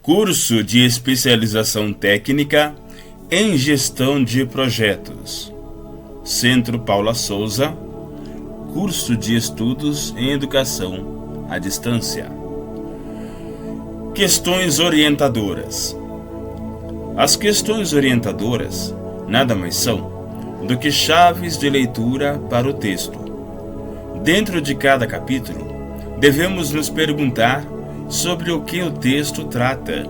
Curso de especialização técnica em gestão de projetos. Centro Paula Souza. Curso de estudos em educação à distância. Questões orientadoras. As questões orientadoras nada mais são do que chaves de leitura para o texto. Dentro de cada capítulo, devemos nos perguntar sobre o que o texto trata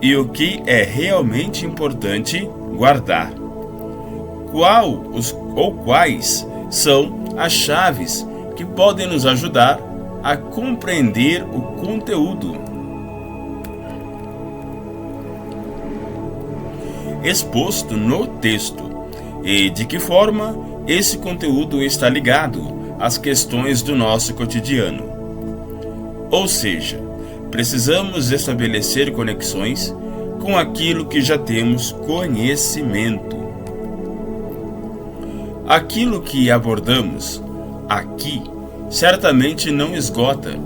e o que é realmente importante guardar. Quais são as chaves que podem nos ajudar a compreender o conteúdo exposto no texto e de que forma esse conteúdo está ligado às questões do nosso cotidiano. Ou seja, precisamos estabelecer conexões com aquilo que já temos conhecimento. Aquilo que abordamos aqui certamente não esgota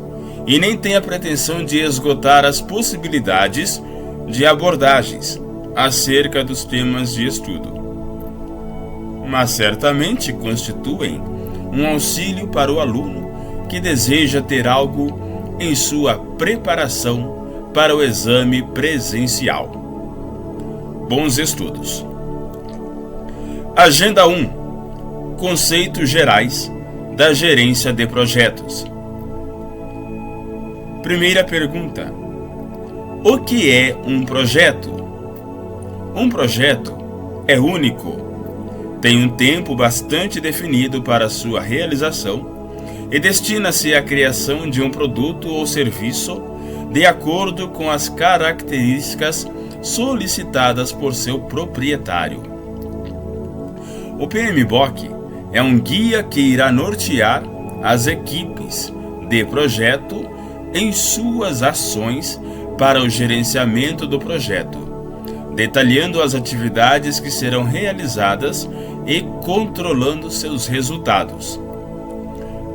e nem tem a pretensão de esgotar as possibilidades de abordagens acerca dos temas de estudo, mas certamente constituem um auxílio para o aluno que deseja ter algo em sua preparação para o exame presencial. Bons estudos. Agenda 1. Conceitos gerais da gerência de projetos. Primeira pergunta. O que é um projeto? Um projeto é único. Tem um tempo bastante definido para sua realização e destina-se à criação de um produto ou serviço de acordo com as características solicitadas por seu proprietário. O PMBOK é um guia que irá nortear as equipes de projeto em suas ações para o gerenciamento do projeto, detalhando as atividades que serão realizadas e controlando seus resultados.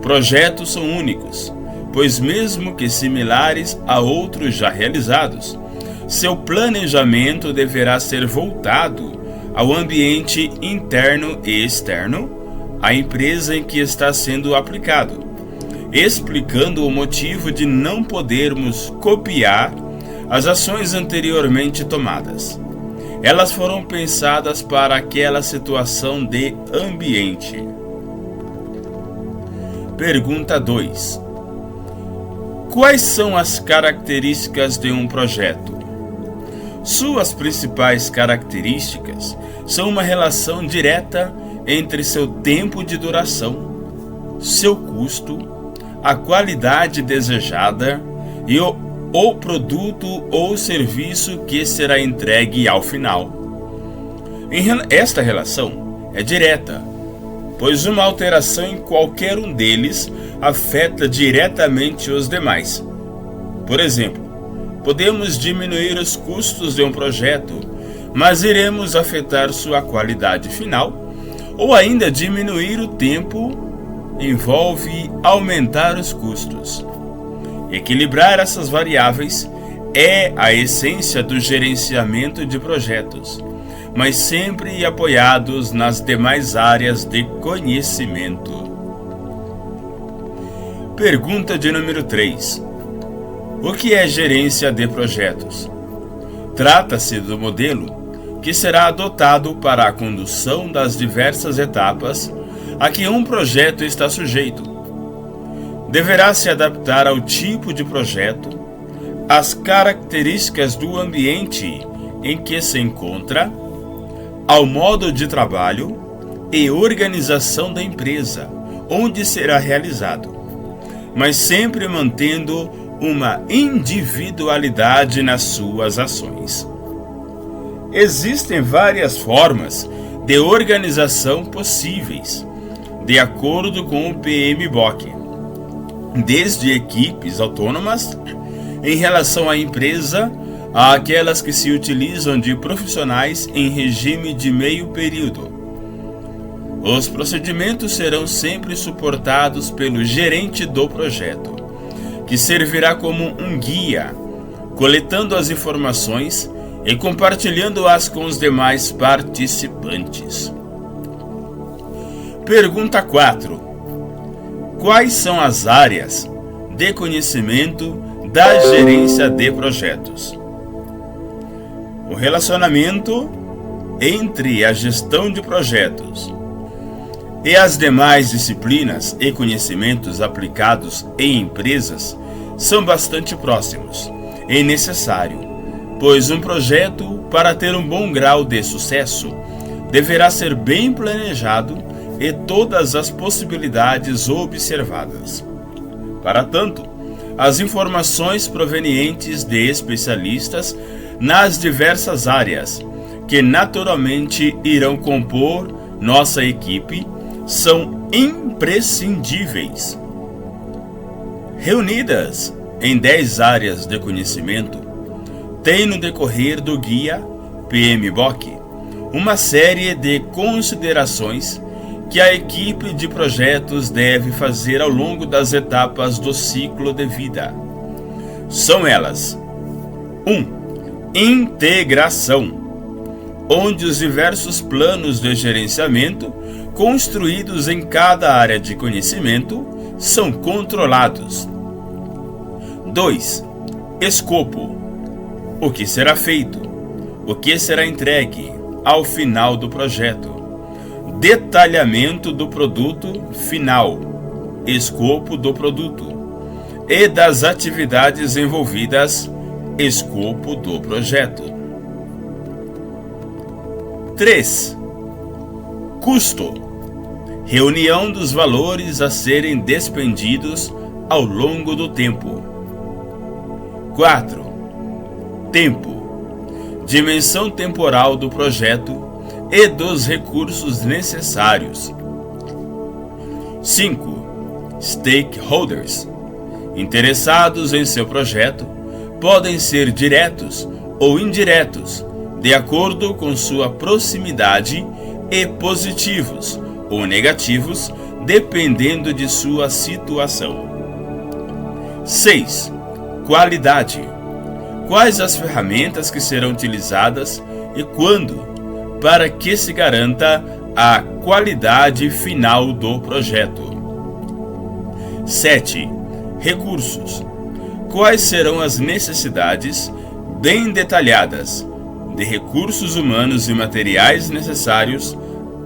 Projetos são únicos, pois mesmo que similares a outros já realizados, seu planejamento deverá ser voltado ao ambiente interno e externo, à empresa em que está sendo aplicado, explicando o motivo de não podermos copiar as ações anteriormente tomadas. Elas foram pensadas para aquela situação de ambiente. Pergunta 2. Quais são as características de um projeto? Suas principais características são uma relação direta entre seu tempo de duração, seu custo, a qualidade desejada e o produto ou serviço que será entregue ao final. Esta relação é direta, pois uma alteração em qualquer um deles afeta diretamente os demais. Por exemplo, podemos diminuir os custos de um projeto, mas iremos afetar sua qualidade final, ou ainda diminuir o tempo envolve aumentar os custos. Equilibrar essas variáveis é a essência do gerenciamento de projetos, mas sempre apoiados nas demais áreas de conhecimento. Pergunta de número 3. O que é gerência de projetos? Trata-se do modelo que será adotado para a condução das diversas etapas a que um projeto está sujeito. Deverá se adaptar ao tipo de projeto, às características do ambiente em que se encontra, ao modo de trabalho e organização da empresa, onde será realizado, mas sempre mantendo uma individualidade nas suas ações. Existem várias formas de organização possíveis, de acordo com o PMBOK, desde equipes autônomas em relação à empresa àquelas que se utilizam de profissionais em regime de meio período. Os procedimentos serão sempre suportados pelo gerente do projeto, que servirá como um guia, coletando as informações e compartilhando-as com os demais participantes. Pergunta 4. Quais são as áreas de conhecimento da gerência de projetos? O relacionamento entre a gestão de projetos e as demais disciplinas e conhecimentos aplicados em empresas são bastante próximos e necessário, pois um projeto, para ter um bom grau de sucesso, deverá ser bem planejado e todas as possibilidades observadas. Para tanto, as informações provenientes de especialistas nas diversas áreas, que naturalmente irão compor nossa equipe, são imprescindíveis. Reunidas em 10 áreas de conhecimento, tem no decorrer do guia PMBOK uma série de considerações que a equipe de projetos deve fazer ao longo das etapas do ciclo de vida. São elas: 1. Integração, onde os diversos planos de gerenciamento construídos em cada área de conhecimento são controlados. 2. Escopo, o que será feito, o que será entregue ao final do projeto. Detalhamento do produto final, escopo do produto, e das atividades envolvidas, escopo do projeto. 3. Custo, reunião dos valores a serem despendidos ao longo do tempo. 4. Tempo, dimensão temporal do projeto e dos recursos necessários. 5. Stakeholders, interessados em seu projeto, podem ser diretos ou indiretos, de acordo com sua proximidade, e positivos ou negativos, dependendo de sua situação. 6. Qualidade, quais as ferramentas que serão utilizadas e quando, para que se garanta a qualidade final do projeto. 7. Recursos, quais serão as necessidades bem detalhadas de recursos humanos e materiais necessários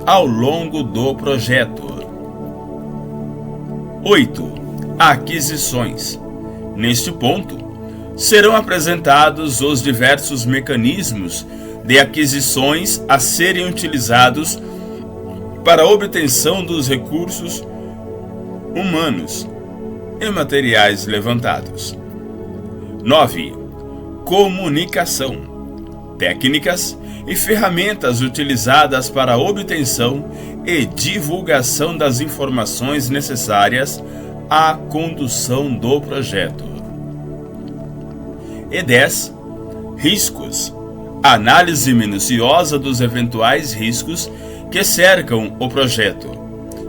ao longo do projeto. 8. Aquisições. Neste ponto, serão apresentados os diversos mecanismos de aquisições a serem utilizados para a obtenção dos recursos humanos e materiais levantados. 9. Comunicação, técnicas e ferramentas utilizadas para a obtenção e divulgação das informações necessárias à condução do projeto. E 10. Riscos, análise minuciosa dos eventuais riscos que cercam o projeto,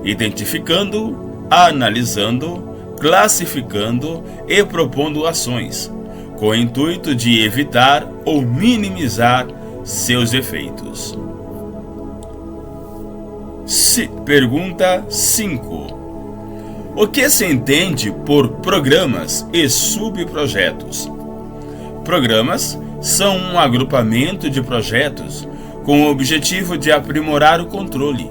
identificando, analisando, classificando e propondo ações, com o intuito de evitar ou minimizar seus efeitos. Pergunta 5. O que se entende por programas e subprojetos? Programas são um agrupamento de projetos com o objetivo de aprimorar o controle,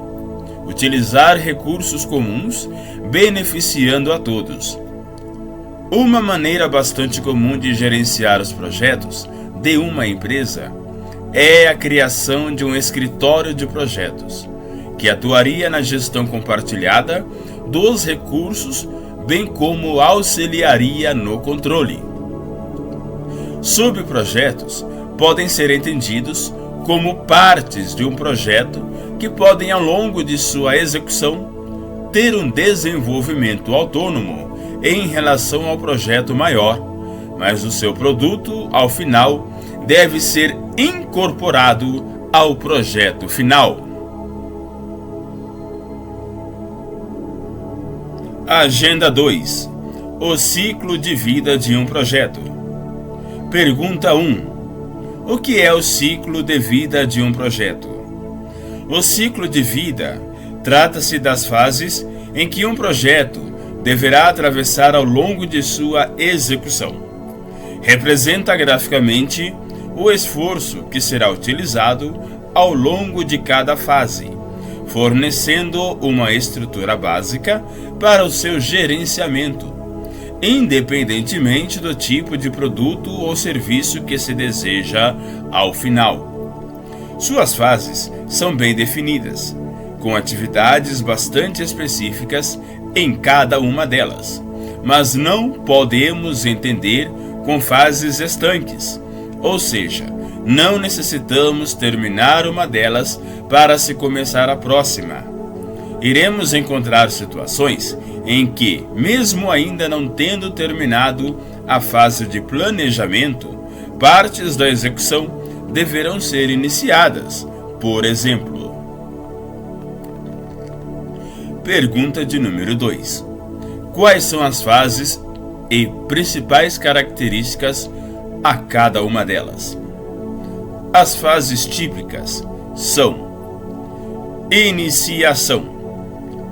utilizar recursos comuns, beneficiando a todos. Uma maneira bastante comum de gerenciar os projetos de uma empresa é a criação de um escritório de projetos, que atuaria na gestão compartilhada dos recursos, bem como auxiliaria no controle. Subprojetos podem ser entendidos como partes de um projeto que podem, ao longo de sua execução, ter um desenvolvimento autônomo em relação ao projeto maior, mas o seu produto, ao final, deve ser incorporado ao projeto final. Agenda 2. O ciclo de vida de um projeto. Pergunta 1. O que é o ciclo de vida de um projeto? O ciclo de vida trata-se das fases em que um projeto deverá atravessar ao longo de sua execução. Representa graficamente o esforço que será utilizado ao longo de cada fase, fornecendo uma estrutura básica para o seu gerenciamento, independentemente do tipo de produto ou serviço que se deseja ao final. Suas fases são bem definidas, com atividades bastante específicas em cada uma delas, mas não podemos entender com fases estanques, ou seja, não necessitamos terminar uma delas para se começar a próxima. Iremos encontrar situações em que, mesmo ainda não tendo terminado a fase de planejamento, partes da execução deverão ser iniciadas. Por exemplo, pergunta de número 2. Quais são as fases e principais características a cada uma delas? As fases típicas são: iniciação,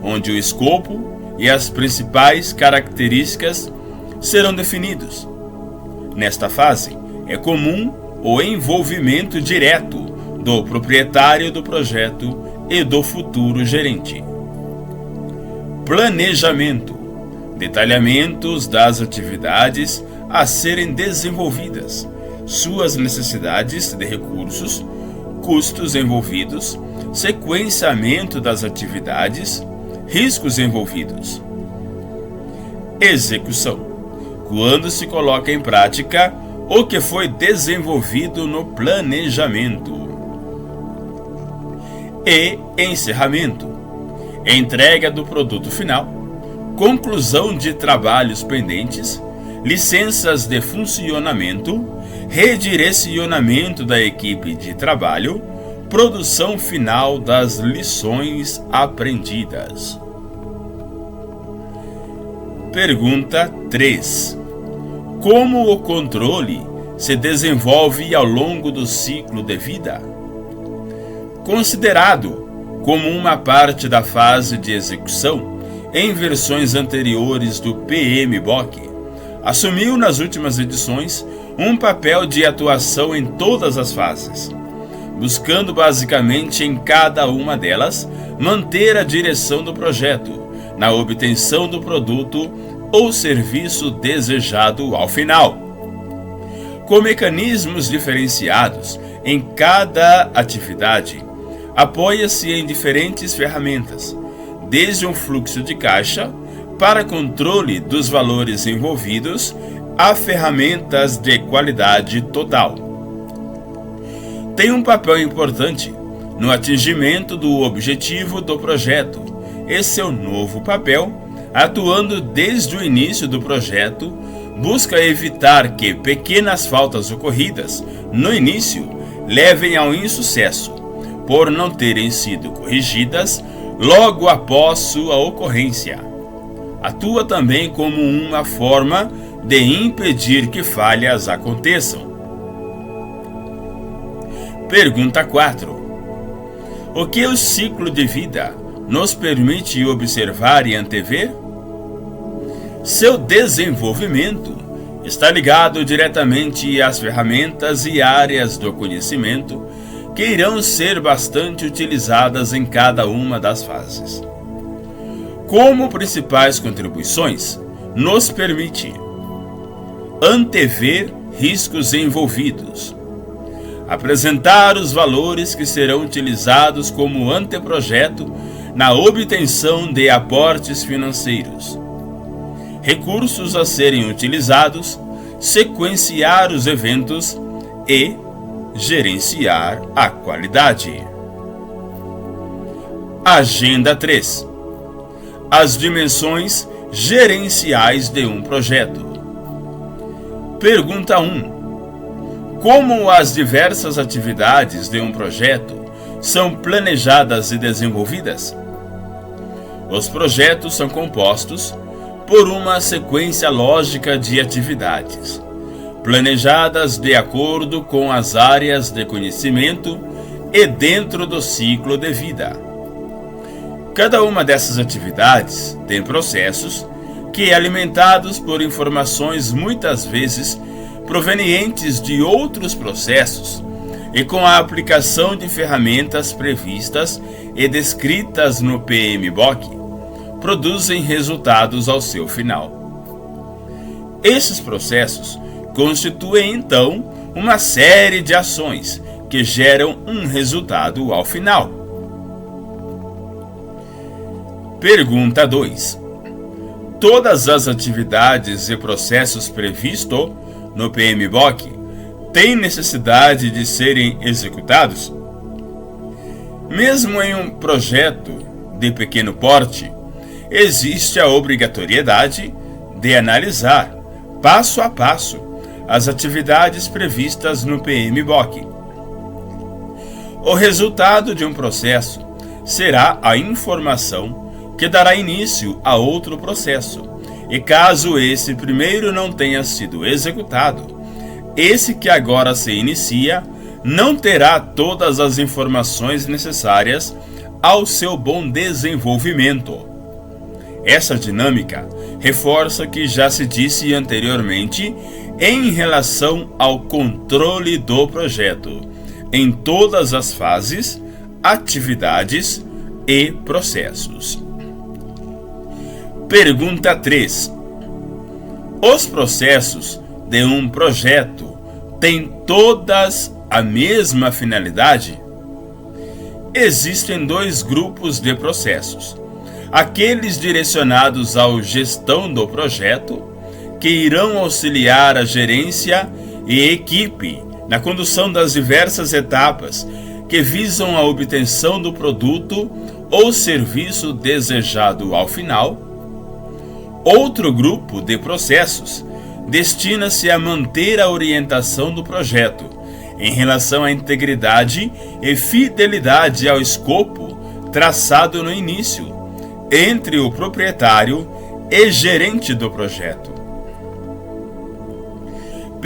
onde o escopo e as principais características serão definidos. Nesta fase, é comum o envolvimento direto do proprietário do projeto e do futuro gerente. Planejamento, detalhamentos das atividades a serem desenvolvidas, suas necessidades de recursos, custos envolvidos, sequenciamento das atividades, riscos envolvidos. Execução, quando se coloca em prática o que foi desenvolvido no planejamento. E encerramento, entrega do produto final, conclusão de trabalhos pendentes, licenças de funcionamento, redirecionamento da equipe de trabalho, produção final das lições aprendidas. Pergunta 3. Como o controle se desenvolve ao longo do ciclo de vida? Considerado como uma parte da fase de execução, em versões anteriores do PMBOK, assumiu nas últimas edições um papel de atuação em todas as fases, buscando basicamente em cada uma delas manter a direção do projeto, na obtenção do produto ou serviço desejado ao final. Com mecanismos diferenciados em cada atividade, apoia-se em diferentes ferramentas, desde um fluxo de caixa para controle dos valores envolvidos a ferramentas de qualidade total. Tem um papel importante no atingimento do objetivo do projeto e seu novo papel, atuando desde o início do projeto, busca evitar que pequenas faltas ocorridas no início levem ao insucesso, por não terem sido corrigidas logo após sua ocorrência. Atua também como uma forma de impedir que falhas aconteçam. Pergunta 4. O que o ciclo de vida nos permite observar e antever? Seu desenvolvimento está ligado diretamente às ferramentas e áreas do conhecimento que irão ser bastante utilizadas em cada uma das fases. Como principais contribuições, nos permite antever riscos envolvidos, apresentar os valores que serão utilizados como anteprojeto na obtenção de aportes financeiros, recursos a serem utilizados, sequenciar os eventos e gerenciar a qualidade. Agenda 3. As dimensões gerenciais de um projeto. Pergunta 1. Como as diversas atividades de um projeto são planejadas e desenvolvidas? Os projetos são compostos por uma sequência lógica de atividades, planejadas de acordo com as áreas de conhecimento e dentro do ciclo de vida. Cada uma dessas atividades tem processos que, alimentados por informações muitas vezes provenientes de outros processos e com a aplicação de ferramentas previstas e descritas no PMBOK, produzem resultados ao seu final. Esses processos constituem, então, uma série de ações que geram um resultado ao final. Pergunta 2. Todas as atividades e processos previstos no PMBOK têm necessidade de serem executados? Mesmo em um projeto de pequeno porte, existe a obrigatoriedade de analisar, passo a passo, as atividades previstas no PMBOK. O resultado de um processo será a informação que dará início a outro processo, e caso esse primeiro não tenha sido executado, esse que agora se inicia não terá todas as informações necessárias ao seu bom desenvolvimento. Essa dinâmica reforça o que já se disse anteriormente em relação ao controle do projeto, em todas as fases, atividades e processos. Pergunta 3. Os processos de um projeto têm todas a mesma finalidade? Existem dois grupos de processos: aqueles direcionados à gestão do projeto, que irão auxiliar a gerência e equipe na condução das diversas etapas que visam a obtenção do produto ou serviço desejado ao final. Outro grupo de processos destina-se a manter a orientação do projeto em relação à integridade e fidelidade ao escopo traçado no início, entre o proprietário e gerente do projeto.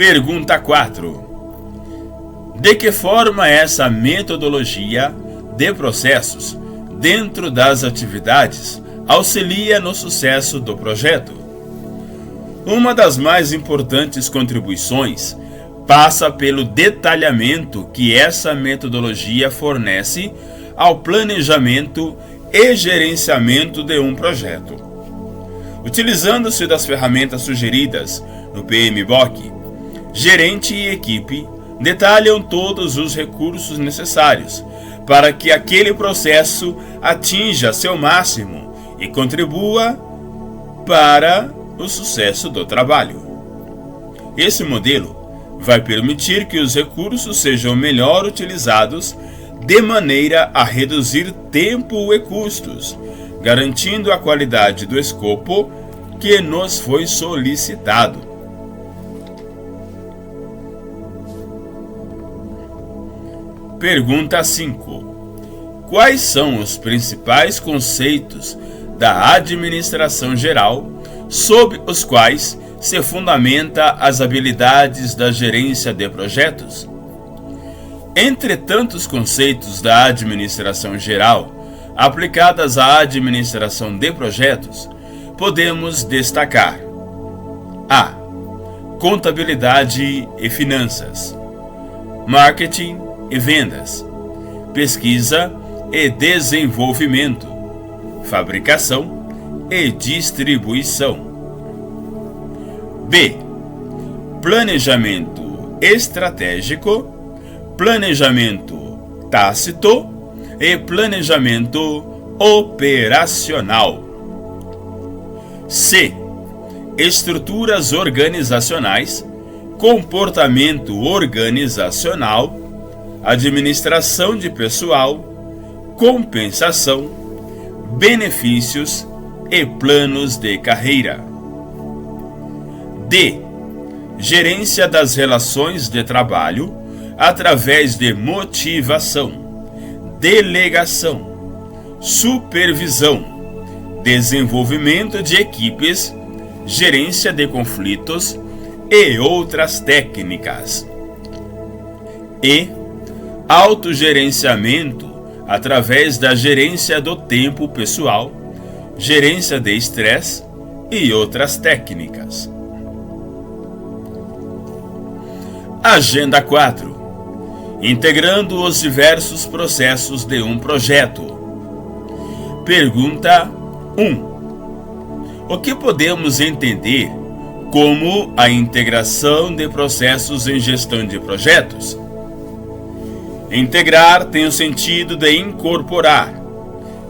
Pergunta 4. De que forma essa metodologia de processos dentro das atividades auxilia no sucesso do projeto? Uma das mais importantes contribuições passa pelo detalhamento que essa metodologia fornece ao planejamento e gerenciamento de um projeto. Utilizando-se das ferramentas sugeridas no PMBOK, gerente e equipe detalham todos os recursos necessários para que aquele processo atinja seu máximo e contribua para o sucesso do trabalho. Esse modelo vai permitir que os recursos sejam melhor utilizados de maneira a reduzir tempo e custos, garantindo a qualidade do escopo que nos foi solicitado. Pergunta 5. Quais são os principais conceitos da administração geral sob os quais se fundamenta as habilidades da gerência de projetos? Entre tantos conceitos da administração geral aplicadas à administração de projetos, podemos destacar: A. Contabilidade e finanças, marketing e vendas, pesquisa e desenvolvimento, fabricação e distribuição. B. Planejamento estratégico, planejamento tácito e planejamento operacional. C. Estruturas organizacionais, comportamento organizacional, administração de pessoal, compensação, benefícios e planos de carreira. D. Gerência das relações de trabalho através de motivação, delegação, supervisão, desenvolvimento de equipes, gerência de conflitos e outras técnicas. E autogerenciamento através da gerência do tempo pessoal, gerência de estresse e outras técnicas. Agenda 4. Integrando os diversos processos de um projeto. Pergunta 1. O que podemos entender como a integração de processos em gestão de projetos? Integrar tem o sentido de incorporar,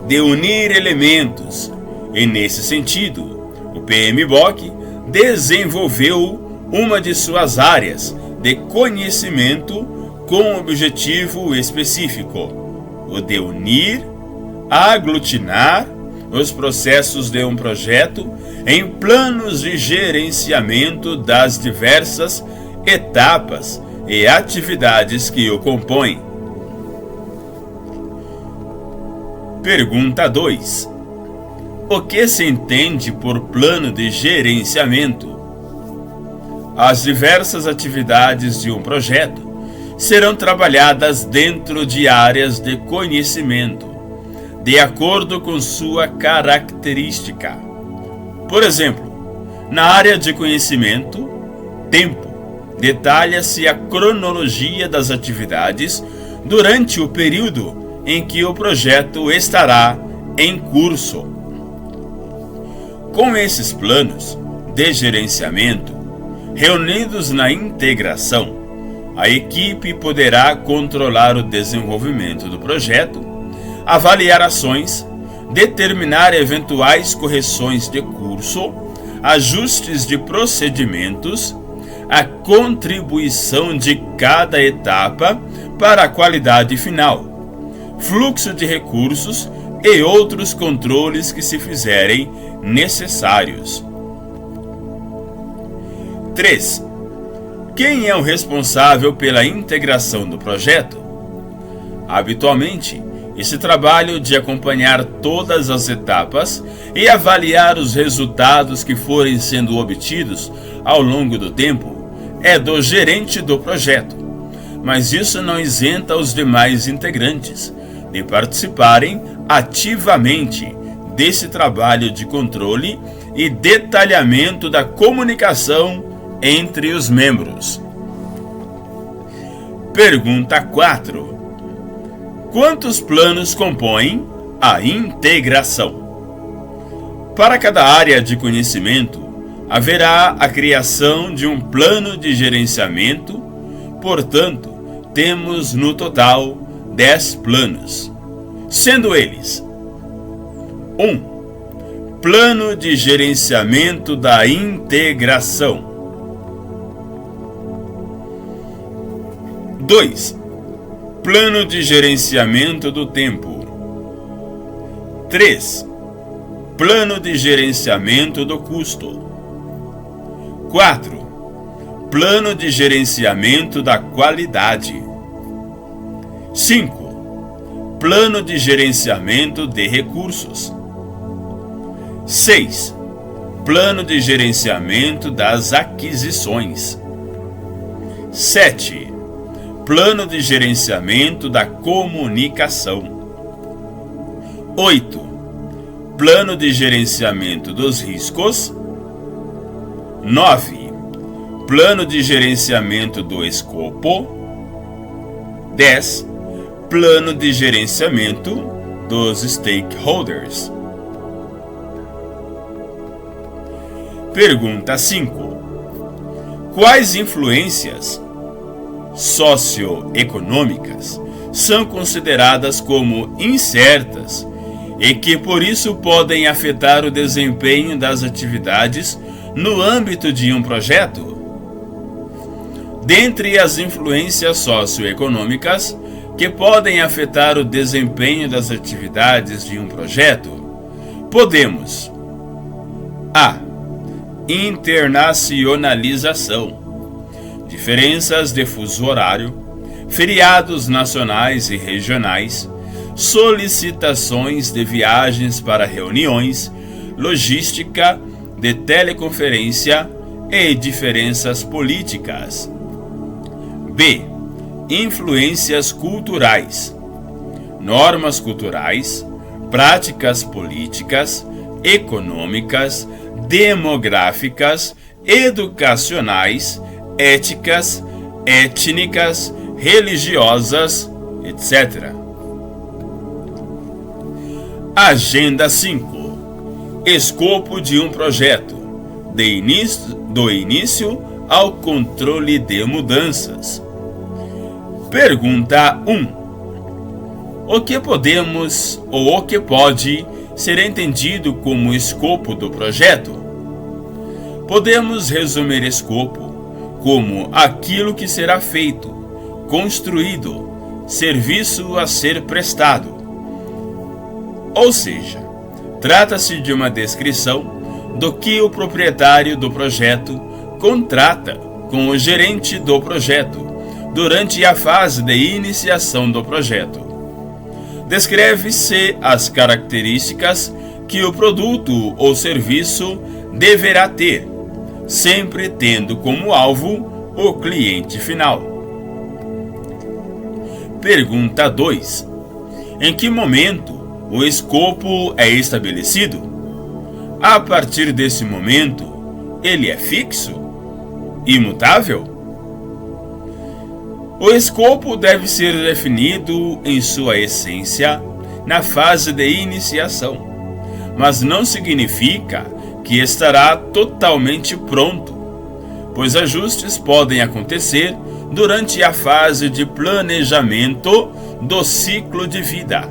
de unir elementos, e nesse sentido, o PMBOK desenvolveu uma de suas áreas de conhecimento com objetivo específico, o de unir, aglutinar os processos de um projeto em planos de gerenciamento das diversas etapas e atividades que o compõem. Pergunta 2. O que se entende por plano de gerenciamento? As diversas atividades de um projeto serão trabalhadas dentro de áreas de conhecimento, de acordo com sua característica. Por exemplo, na área de conhecimento, tempo, detalha-se a cronologia das atividades durante o período em que o projeto estará em curso. Com esses planos de gerenciamento, reunidos na integração, a equipe poderá controlar o desenvolvimento do projeto, avaliar ações, determinar eventuais correções de curso, ajustes de procedimentos, a contribuição de cada etapa para a qualidade final, fluxo de recursos e outros controles que se fizerem necessários. 3. Quem é o responsável pela integração do projeto? Habitualmente, esse trabalho de acompanhar todas as etapas e avaliar os resultados que forem sendo obtidos ao longo do tempo é do gerente do projeto, mas isso não isenta os demais integrantes de participarem ativamente desse trabalho de controle e detalhamento da comunicação entre os membros. Pergunta 4. Quantos planos compõem a integração? Para cada área de conhecimento, haverá a criação de um plano de gerenciamento, portanto, temos no total 10 planos, sendo eles: 1. Plano de gerenciamento da integração. 2. Plano de gerenciamento do tempo. 3. Plano de gerenciamento do custo. 4. Plano de gerenciamento da qualidade. 5. Plano de gerenciamento de recursos. 6. Plano de gerenciamento das aquisições. 7. Plano de gerenciamento da comunicação. 8. Plano de gerenciamento dos riscos. 9. Plano de gerenciamento do escopo. 10. Plano de gerenciamento dos stakeholders. Pergunta 5. Quais influências socioeconômicas são consideradas como incertas e que por isso podem afetar o desempenho das atividades no âmbito de um projeto? Dentre as influências socioeconômicas que podem afetar o desempenho das atividades de um projeto, podemos: A. Internacionalização, diferenças de fuso horário, feriados nacionais e regionais, solicitações de viagens para reuniões, logística de teleconferência e diferenças políticas. B. Influências culturais, normas culturais, práticas políticas, econômicas, demográficas, educacionais, éticas, étnicas, religiosas, etc. Agenda 5. Escopo de um projeto, do início ao controle de mudanças. Pergunta 1. O que podemos ou o que pode ser entendido como escopo do projeto? Podemos resumir escopo como aquilo que será feito, construído, serviço a ser prestado. Ou seja, trata-se de uma descrição do que o proprietário do projeto contrata com o gerente do projeto durante a fase de iniciação do projeto. Descreve-se as características que o produto ou serviço deverá ter, sempre tendo como alvo o cliente final. Pergunta 2. Em que momento o escopo é estabelecido? A partir desse momento, ele é fixo? Imutável? O escopo deve ser definido em sua essência na fase de iniciação, mas não significa que estará totalmente pronto, pois ajustes podem acontecer durante a fase de planejamento do ciclo de vida.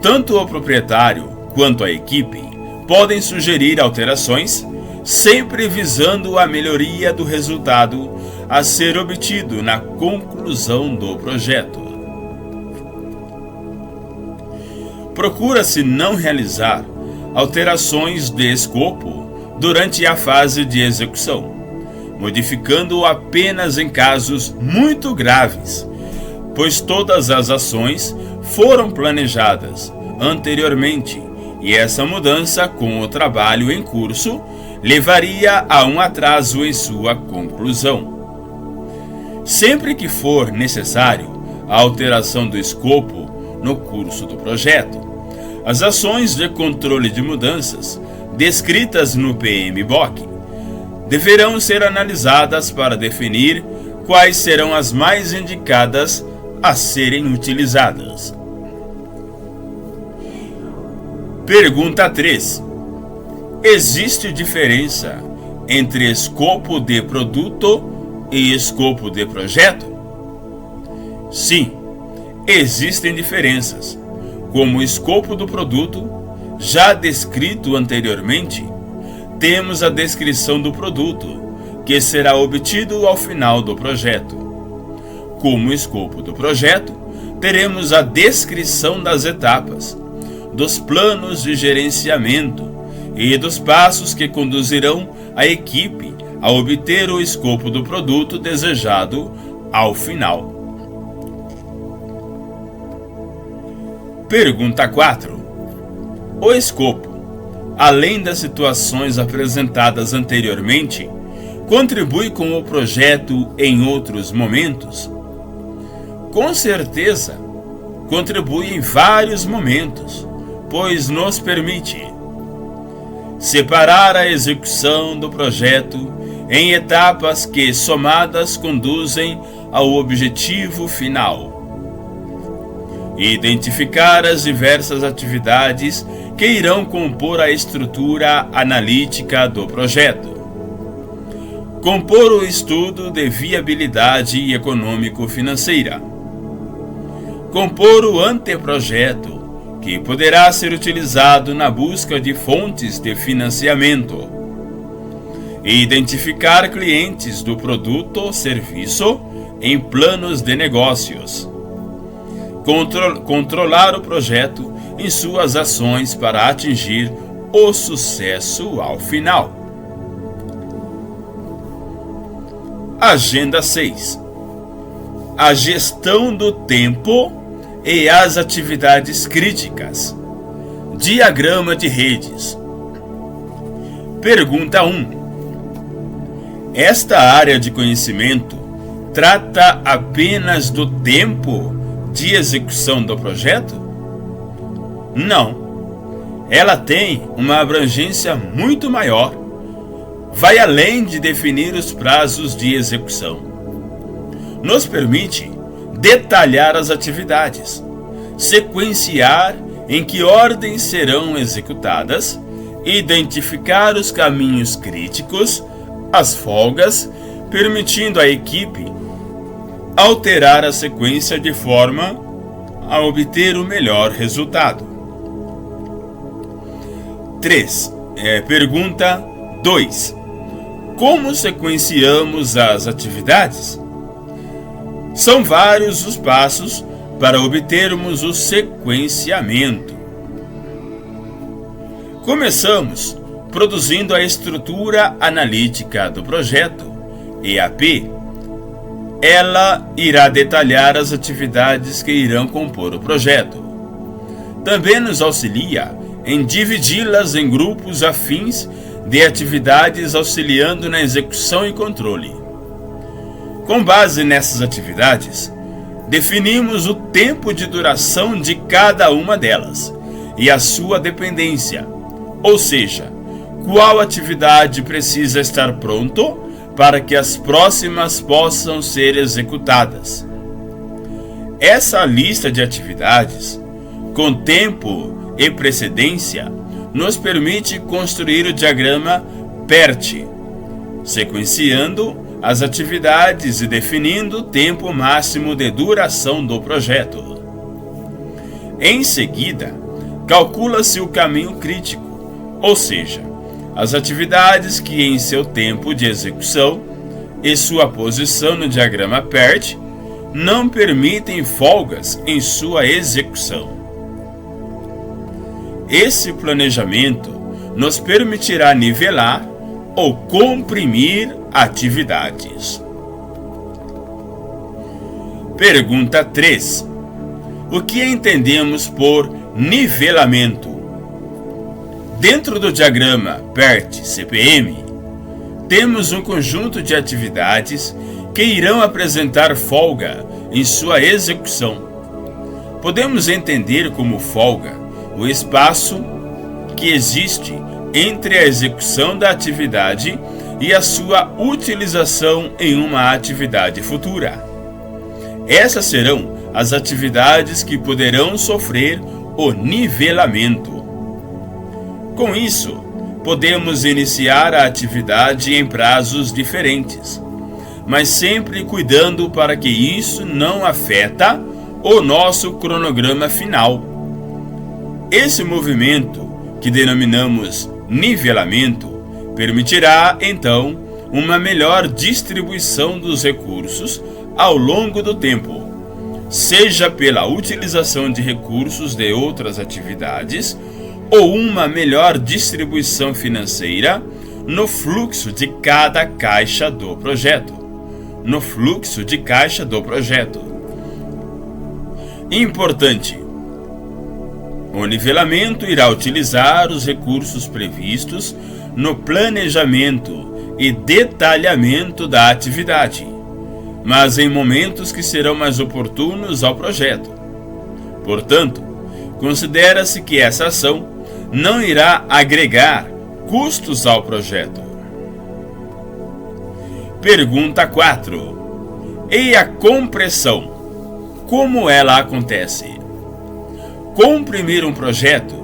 Tanto o proprietário quanto a equipe podem sugerir alterações, sempre visando a melhoria do resultado a ser obtido na conclusão do projeto. Procura-se não realizar alterações de escopo durante a fase de execução, modificando-o apenas em casos muito graves, pois todas as ações foram planejadas anteriormente e essa mudança com o trabalho em curso levaria a um atraso em sua conclusão. Sempre que for necessário a alteração do escopo no curso do projeto, as ações de controle de mudanças descritas no PMBOK deverão ser analisadas para definir quais serão as mais indicadas a serem utilizadas. Pergunta 3. Existe diferença entre escopo de produto e escopo de projeto? Sim, existem diferenças. Como o escopo do produto, já descrito anteriormente, temos a descrição do produto, que será obtido ao final do projeto. Como escopo do projeto, teremos a descrição das etapas, dos planos de gerenciamento e dos passos que conduzirão a equipe a obter o escopo do produto desejado ao final. Pergunta 4. O escopo, além das situações apresentadas anteriormente, contribui com o projeto em outros momentos? Com certeza, contribui em vários momentos, pois nos permite separar a execução do projeto em etapas que, somadas, conduzem ao objetivo final. Identificar as diversas atividades que irão compor a estrutura analítica do projeto. Compor o estudo de viabilidade econômico-financeira. Compor o anteprojeto, que poderá ser utilizado na busca de fontes de financiamento. Identificar clientes do produto ou serviço em planos de negócios. Controlar o projeto em suas ações para atingir o sucesso ao final. Agenda 6. A gestão do tempo e as atividades críticas. Diagrama de redes. Pergunta 1. Esta área de conhecimento trata apenas do tempo de execução do projeto? Não. Ela tem uma abrangência muito maior. Vai além de definir os prazos de execução. Nos permite detalhar as atividades, sequenciar em que ordem serão executadas, identificar os caminhos críticos, as folgas, permitindo à equipe alterar a sequência de forma a obter o melhor resultado. 3. Pergunta 2. Como sequenciamos as atividades? São vários os passos para obtermos o sequenciamento. Começamos produzindo a estrutura analítica do projeto, EAP. Ela irá detalhar as atividades que irão compor o projeto. Também nos auxilia em dividi-las em grupos afins de atividades, auxiliando na execução e controle. Com base nessas atividades, definimos o tempo de duração de cada uma delas e a sua dependência, ou seja, qual atividade precisa estar pronto para que as próximas possam ser executadas. Essa lista de atividades, com tempo e precedência, nos permite construir o diagrama PERT, sequenciando as atividades e definindo o tempo máximo de duração do projeto. Em seguida, calcula-se o caminho crítico, ou seja, as atividades que em seu tempo de execução e sua posição no diagrama PERT não permitem folgas em sua execução. Esse planejamento nos permitirá nivelar ou comprimir atividades. Pergunta 3. O que entendemos por nivelamento? Dentro do diagrama PERT-CPM, temos um conjunto de atividades que irão apresentar folga em sua execução. Podemos entender como folga o espaço que existe entre a execução da atividade e a sua utilização em uma atividade futura. Essas serão as atividades que poderão sofrer o nivelamento. Com isso, podemos iniciar a atividade em prazos diferentes, mas sempre cuidando para que isso não afeta o nosso cronograma final. Esse movimento, que denominamos nivelamento, permitirá, então, uma melhor distribuição dos recursos ao longo do tempo, seja pela utilização de recursos de outras atividades ou uma melhor distribuição financeira no fluxo de cada caixa do projeto. Importante: o nivelamento irá utilizar os recursos previstos no planejamento e detalhamento da atividade, mas em momentos que serão mais oportunos ao projeto. Portanto, considera-se que essa ação não irá agregar custos ao projeto. Pergunta 4. E a compressão? Como ela acontece? Comprimir um projeto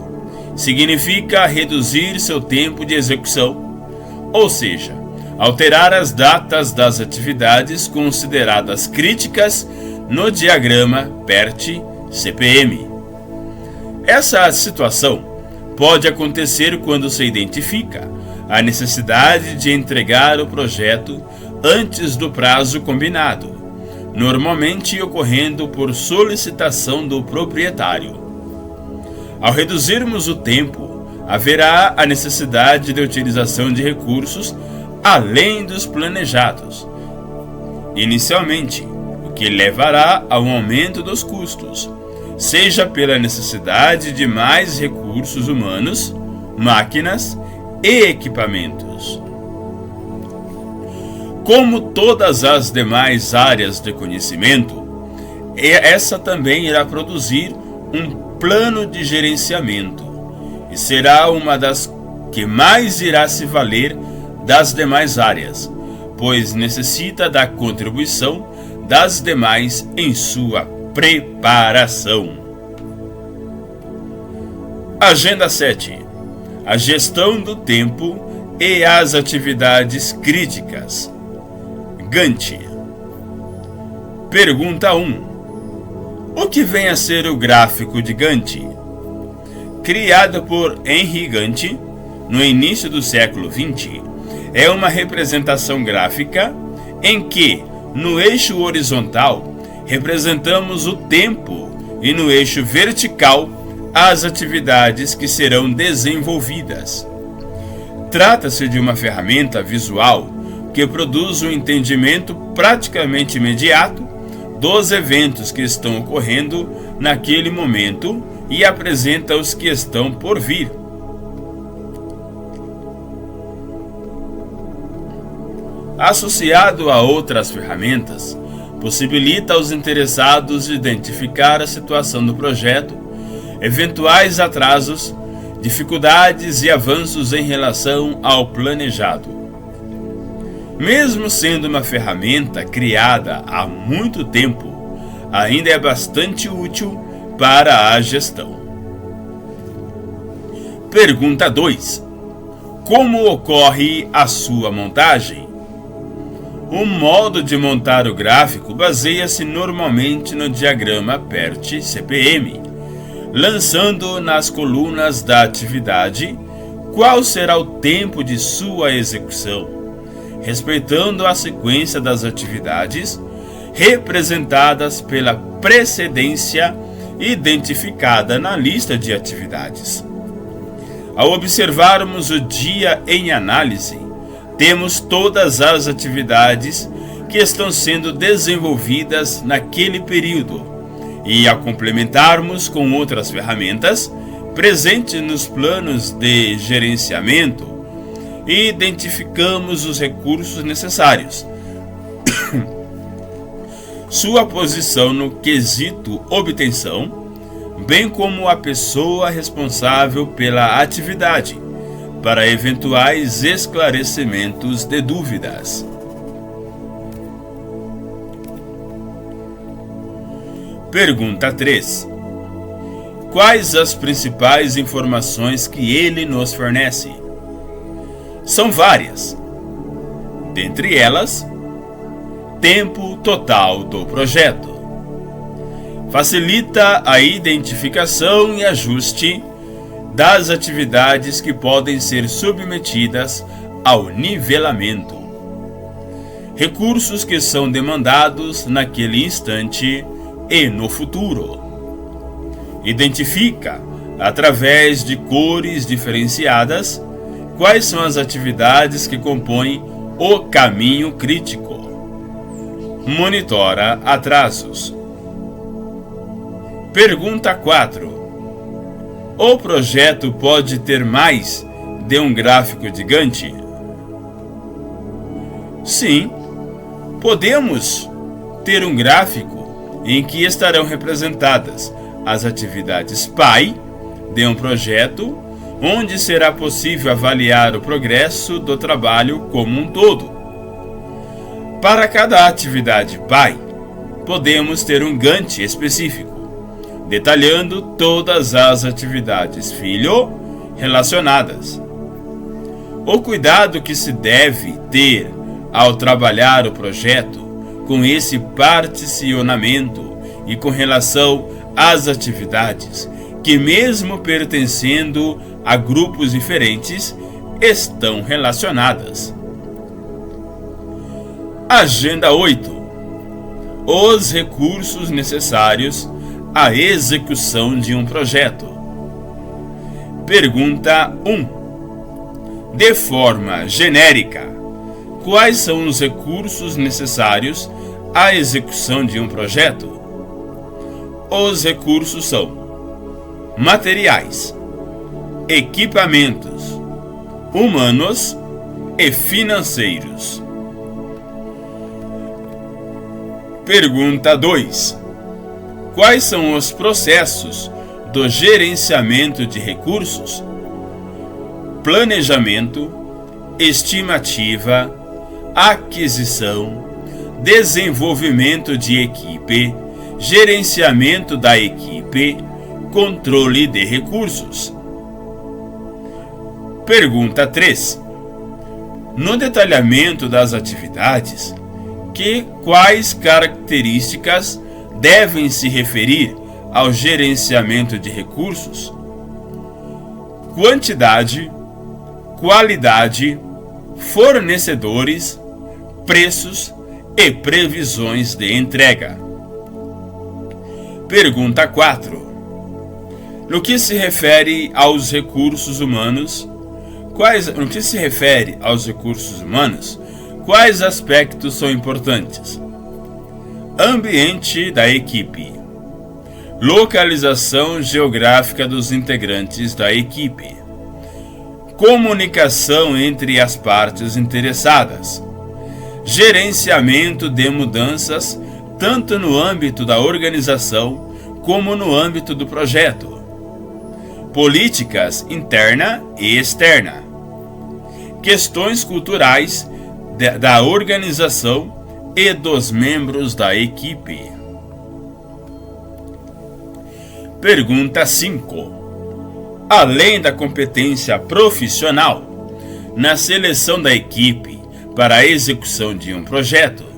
significa reduzir seu tempo de execução, ou seja, alterar as datas das atividades consideradas críticas no diagrama PERT-CPM. Essa situação pode acontecer quando se identifica a necessidade de entregar o projeto antes do prazo combinado, normalmente ocorrendo por solicitação do proprietário. Ao reduzirmos o tempo, haverá a necessidade de utilização de recursos além dos planejados, inicialmente, o que levará ao aumento dos custos, seja pela necessidade de mais recursos humanos, máquinas e equipamentos. Como todas as demais áreas de conhecimento, essa também irá produzir um plano de gerenciamento e será uma das que mais irá se valer das demais áreas, pois necessita da contribuição das demais em sua preparação. Agenda 7. A gestão do tempo e as atividades críticas. Gantt. Pergunta 1. O que vem a ser o gráfico de Gantt? Criado por Henry Gantt no início do século XX, é uma representação gráfica em que, no eixo horizontal, representamos o tempo e no eixo vertical as atividades que serão desenvolvidas. Trata-se de uma ferramenta visual que produz um entendimento praticamente imediato dos eventos que estão ocorrendo naquele momento e apresenta os que estão por vir. Associado a outras ferramentas, possibilita aos interessados identificar a situação do projeto, eventuais atrasos, dificuldades e avanços em relação ao planejado. Mesmo sendo uma ferramenta criada há muito tempo, ainda é bastante útil para a gestão. Pergunta 2. Como ocorre a sua montagem? O modo de montar o gráfico baseia-se normalmente no diagrama PERT-CPM, lançando nas colunas da atividade qual será o tempo de sua execução, respeitando a sequência das atividades representadas pela precedência identificada na lista de atividades. Ao observarmos o dia em análise, temos todas as atividades que estão sendo desenvolvidas naquele período e, ao complementarmos com outras ferramentas presentes nos planos de gerenciamento, identificamos os recursos necessários, sua posição no quesito obtenção, bem como a pessoa responsável pela atividade, para eventuais esclarecimentos de dúvidas. Pergunta 3. Quais as principais informações que ele nos fornece? São várias. Dentre elas, tempo total do projeto. Facilita a identificação e ajuste das atividades que podem ser submetidas ao nivelamento. Recursos que são demandados naquele instante e no futuro. Identifica, através de cores diferenciadas, quais são as atividades que compõem o caminho crítico. Monitora atrasos. Pergunta 4. O projeto pode ter mais de um gráfico de Gantt? Sim, podemos ter um gráfico em que estarão representadas as atividades PAI de um projeto, onde será possível avaliar o progresso do trabalho como um todo. Para cada atividade PAI, podemos ter um Gantt específico, detalhando todas as atividades filho relacionadas. O cuidado que se deve ter ao trabalhar o projeto com esse particionamento e com relação às atividades que, mesmo pertencendo a grupos diferentes, estão relacionadas. Agenda 8. Os recursos necessários à execução de um projeto. Pergunta 1. De forma genérica, quais são os recursos necessários à execução de um projeto? Os recursos são materiais, equipamentos, humanos e financeiros. Pergunta 2. Quais são os processos do gerenciamento de recursos? Planejamento, estimativa, aquisição, desenvolvimento de equipe, gerenciamento da equipe, controle de recursos. Pergunta 3. No detalhamento das atividades, quais características devem se referir ao gerenciamento de recursos? Quantidade, qualidade, fornecedores, preços e previsões de entrega. Pergunta 4. No que se refere aos recursos humanos, quais aspectos são importantes? Ambiente da equipe, localização geográfica dos integrantes da equipe, comunicação entre as partes interessadas, gerenciamento de mudanças tanto no âmbito da organização como no âmbito do projeto, políticas interna e externa, questões culturais da organização e dos membros da equipe. Pergunta 5. Além da competência profissional na seleção da equipe para a execução de um projeto,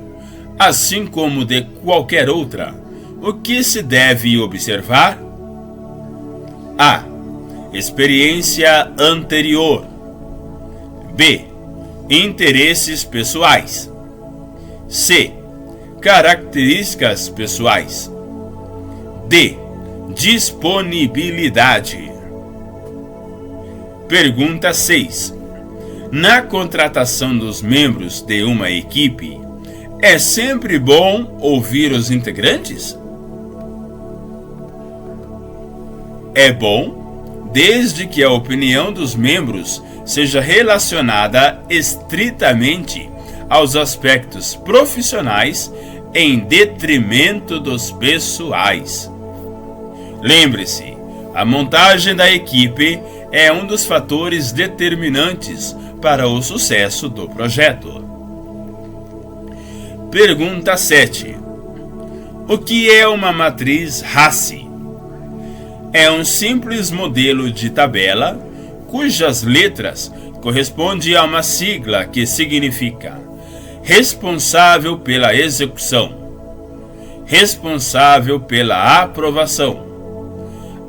assim como de qualquer outra, o que se deve observar? A. Experiência anterior. B. Interesses pessoais. C. Características pessoais. D. Disponibilidade. Pergunta 6. Na contratação dos membros de uma equipe, é sempre bom ouvir os integrantes? É bom, desde que a opinião dos membros seja relacionada estritamente aos aspectos profissionais em detrimento dos pessoais. Lembre-se, a montagem da equipe é um dos fatores determinantes para o sucesso do projeto. Pergunta 7. O que é uma matriz RACI? É um simples modelo de tabela cujas letras correspondem a uma sigla que significa responsável pela execução, responsável pela aprovação,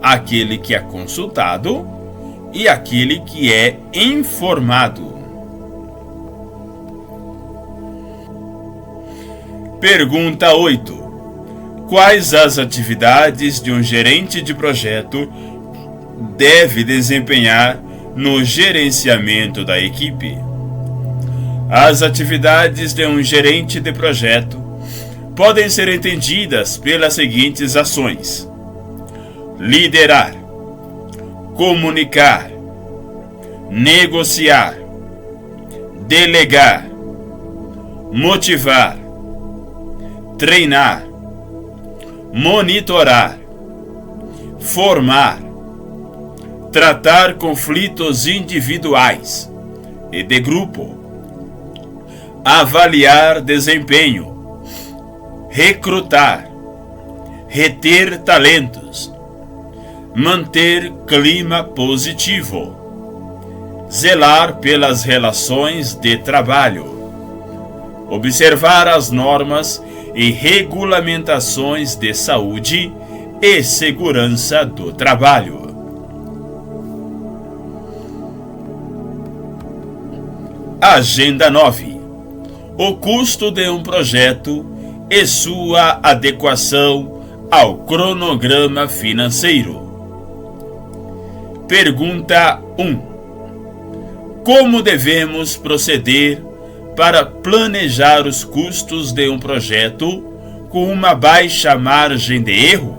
aquele que é consultado e aquele que é informado. Pergunta 8. Quais as atividades de um gerente de projeto deve desempenhar no gerenciamento da equipe? As atividades de um gerente de projeto podem ser entendidas pelas seguintes ações: liderar, comunicar, negociar, delegar, motivar, treinar, monitorar, formar, tratar conflitos individuais e de grupo, avaliar desempenho, recrutar, reter talentos, manter clima positivo, zelar pelas relações de trabalho, observar as normas e regulamentações de saúde e segurança do trabalho. Agenda 9. O custo de um projeto e sua adequação ao cronograma financeiro. Pergunta 1. Como devemos proceder para planejar os custos de um projeto com uma baixa margem de erro?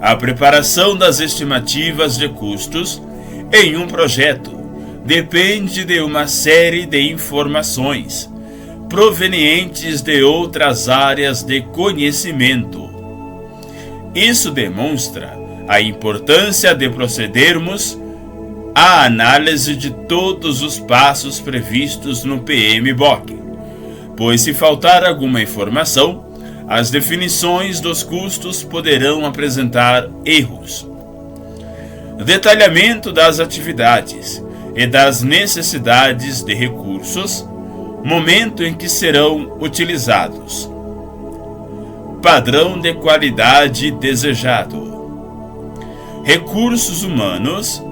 A preparação das estimativas de custos em um projeto depende de uma série de informações, provenientes de outras áreas de conhecimento. Isso demonstra a importância de procedermos à análise de todos os passos previstos no PMBOK, pois se faltar alguma informação, as definições dos custos poderão apresentar erros. Detalhamento das atividades e das necessidades de recursos, momento em que serão utilizados. Padrão de qualidade desejado. Recursos humanos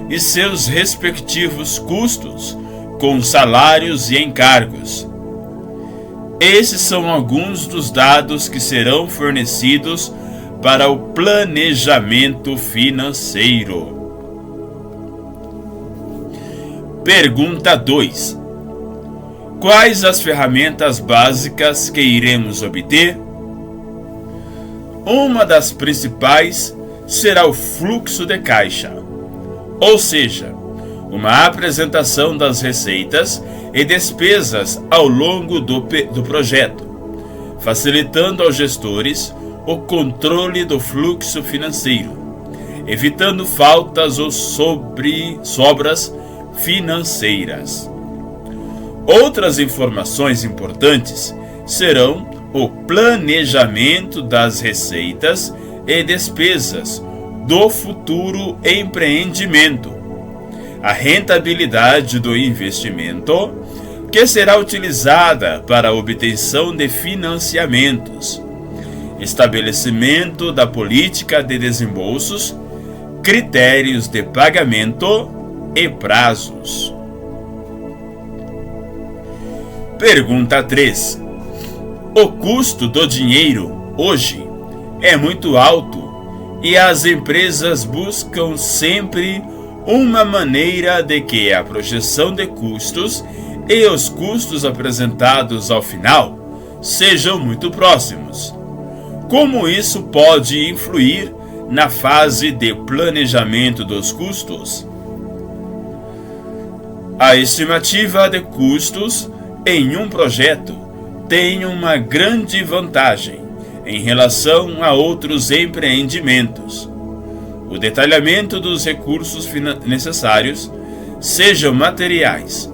e seus respectivos custos, com salários e encargos. Esses são alguns dos dados que serão fornecidos para o planejamento financeiro. Pergunta 2. Quais as ferramentas básicas que iremos obter? Uma das principais será o fluxo de caixa, ou seja, uma apresentação das receitas e despesas ao longo do projeto, facilitando aos gestores o controle do fluxo financeiro, evitando faltas ou sobras financeiras. Outras informações importantes serão o planejamento das receitas e despesas do futuro empreendimento, a rentabilidade do investimento, que será utilizada para a obtenção de financiamentos, estabelecimento da política de desembolsos, critérios de pagamento e prazos. Pergunta 3. O custo do dinheiro hoje é muito alto e as empresas buscam sempre uma maneira de que a projeção de custos e os custos apresentados ao final sejam muito próximos. Como isso pode influir na fase de planejamento dos custos? A estimativa de custos em um projeto tem uma grande vantagem em relação a outros empreendimentos. O detalhamento dos recursos necessários, sejam materiais,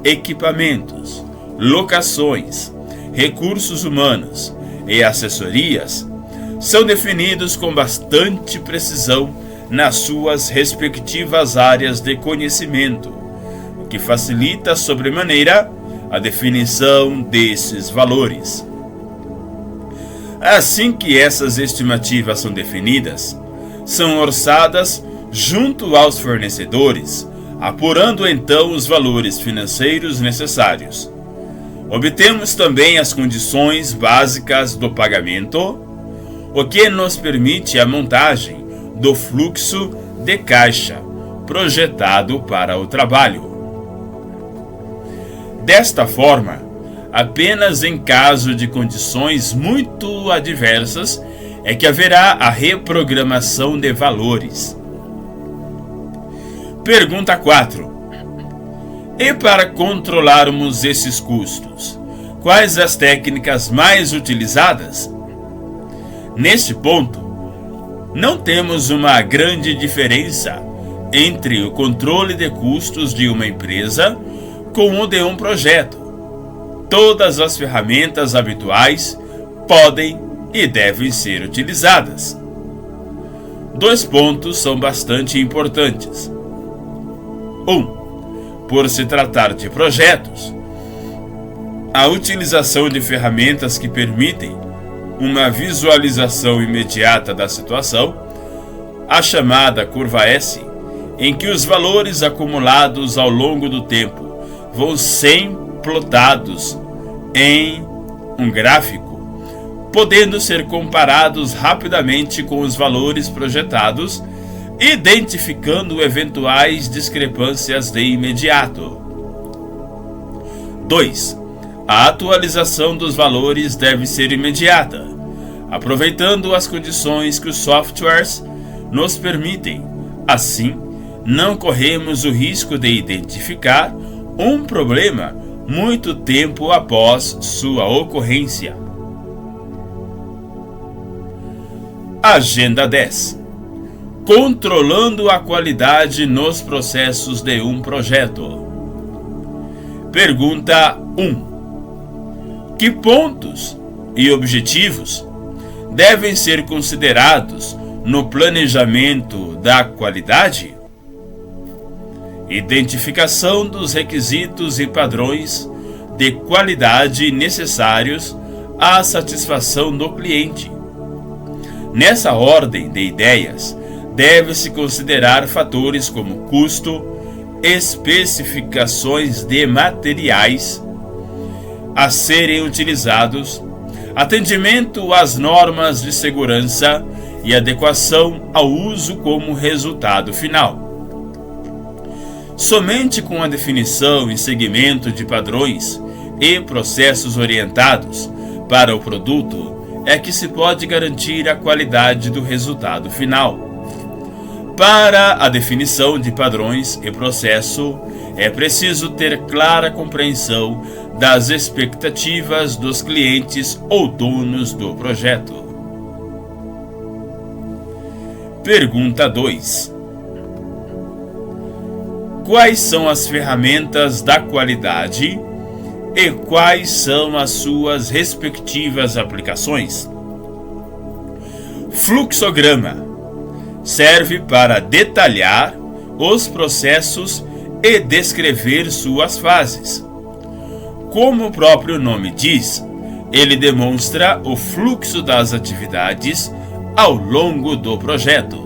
equipamentos, locações, recursos humanos e assessorias, são definidos com bastante precisão nas suas respectivas áreas de conhecimento, o que facilita sobremaneira a definição desses valores. Assim que essas estimativas são definidas, são orçadas junto aos fornecedores, apurando então os valores financeiros necessários. Obtemos também as condições básicas do pagamento, o que nos permite a montagem do fluxo de caixa projetado para o trabalho. Desta forma, apenas em caso de condições muito adversas é que haverá a reprogramação de valores. Pergunta 4. E para controlarmos esses custos, quais as técnicas mais utilizadas? Neste ponto, não temos uma grande diferença entre o controle de custos de uma empresa com o de um projeto. Todas as ferramentas habituais podem e devem ser utilizadas. 2 pontos são bastante importantes. 1. Por se tratar de projetos, a utilização de ferramentas que permitem uma visualização imediata da situação, a chamada curva S, em que os valores acumulados ao longo do tempo vão ser plotados em um gráfico, podendo ser comparados rapidamente com os valores projetados, identificando eventuais discrepâncias de imediato. 2. A atualização dos valores deve ser imediata, aproveitando as condições que os softwares nos permitem. Assim, não corremos o risco de identificar um problema muito tempo após sua ocorrência. Agenda 10. Controlando a qualidade nos processos de um projeto. Pergunta 1. Que pontos e objetivos devem ser considerados no planejamento da qualidade? Identificação dos requisitos e padrões de qualidade necessários à satisfação do cliente. Nessa ordem de ideias, deve-se considerar fatores como custo, especificações de materiais a serem utilizados, atendimento às normas de segurança e adequação ao uso como resultado final. Somente com a definição e seguimento de padrões e processos orientados para o produto é que se pode garantir a qualidade do resultado final. Para a definição de padrões e processo, é preciso ter clara compreensão das expectativas dos clientes ou donos do projeto. Pergunta 2. Quais são as ferramentas da qualidade e quais são as suas respectivas aplicações? Fluxograma serve para detalhar os processos e descrever suas fases. Como o próprio nome diz, ele demonstra o fluxo das atividades ao longo do projeto.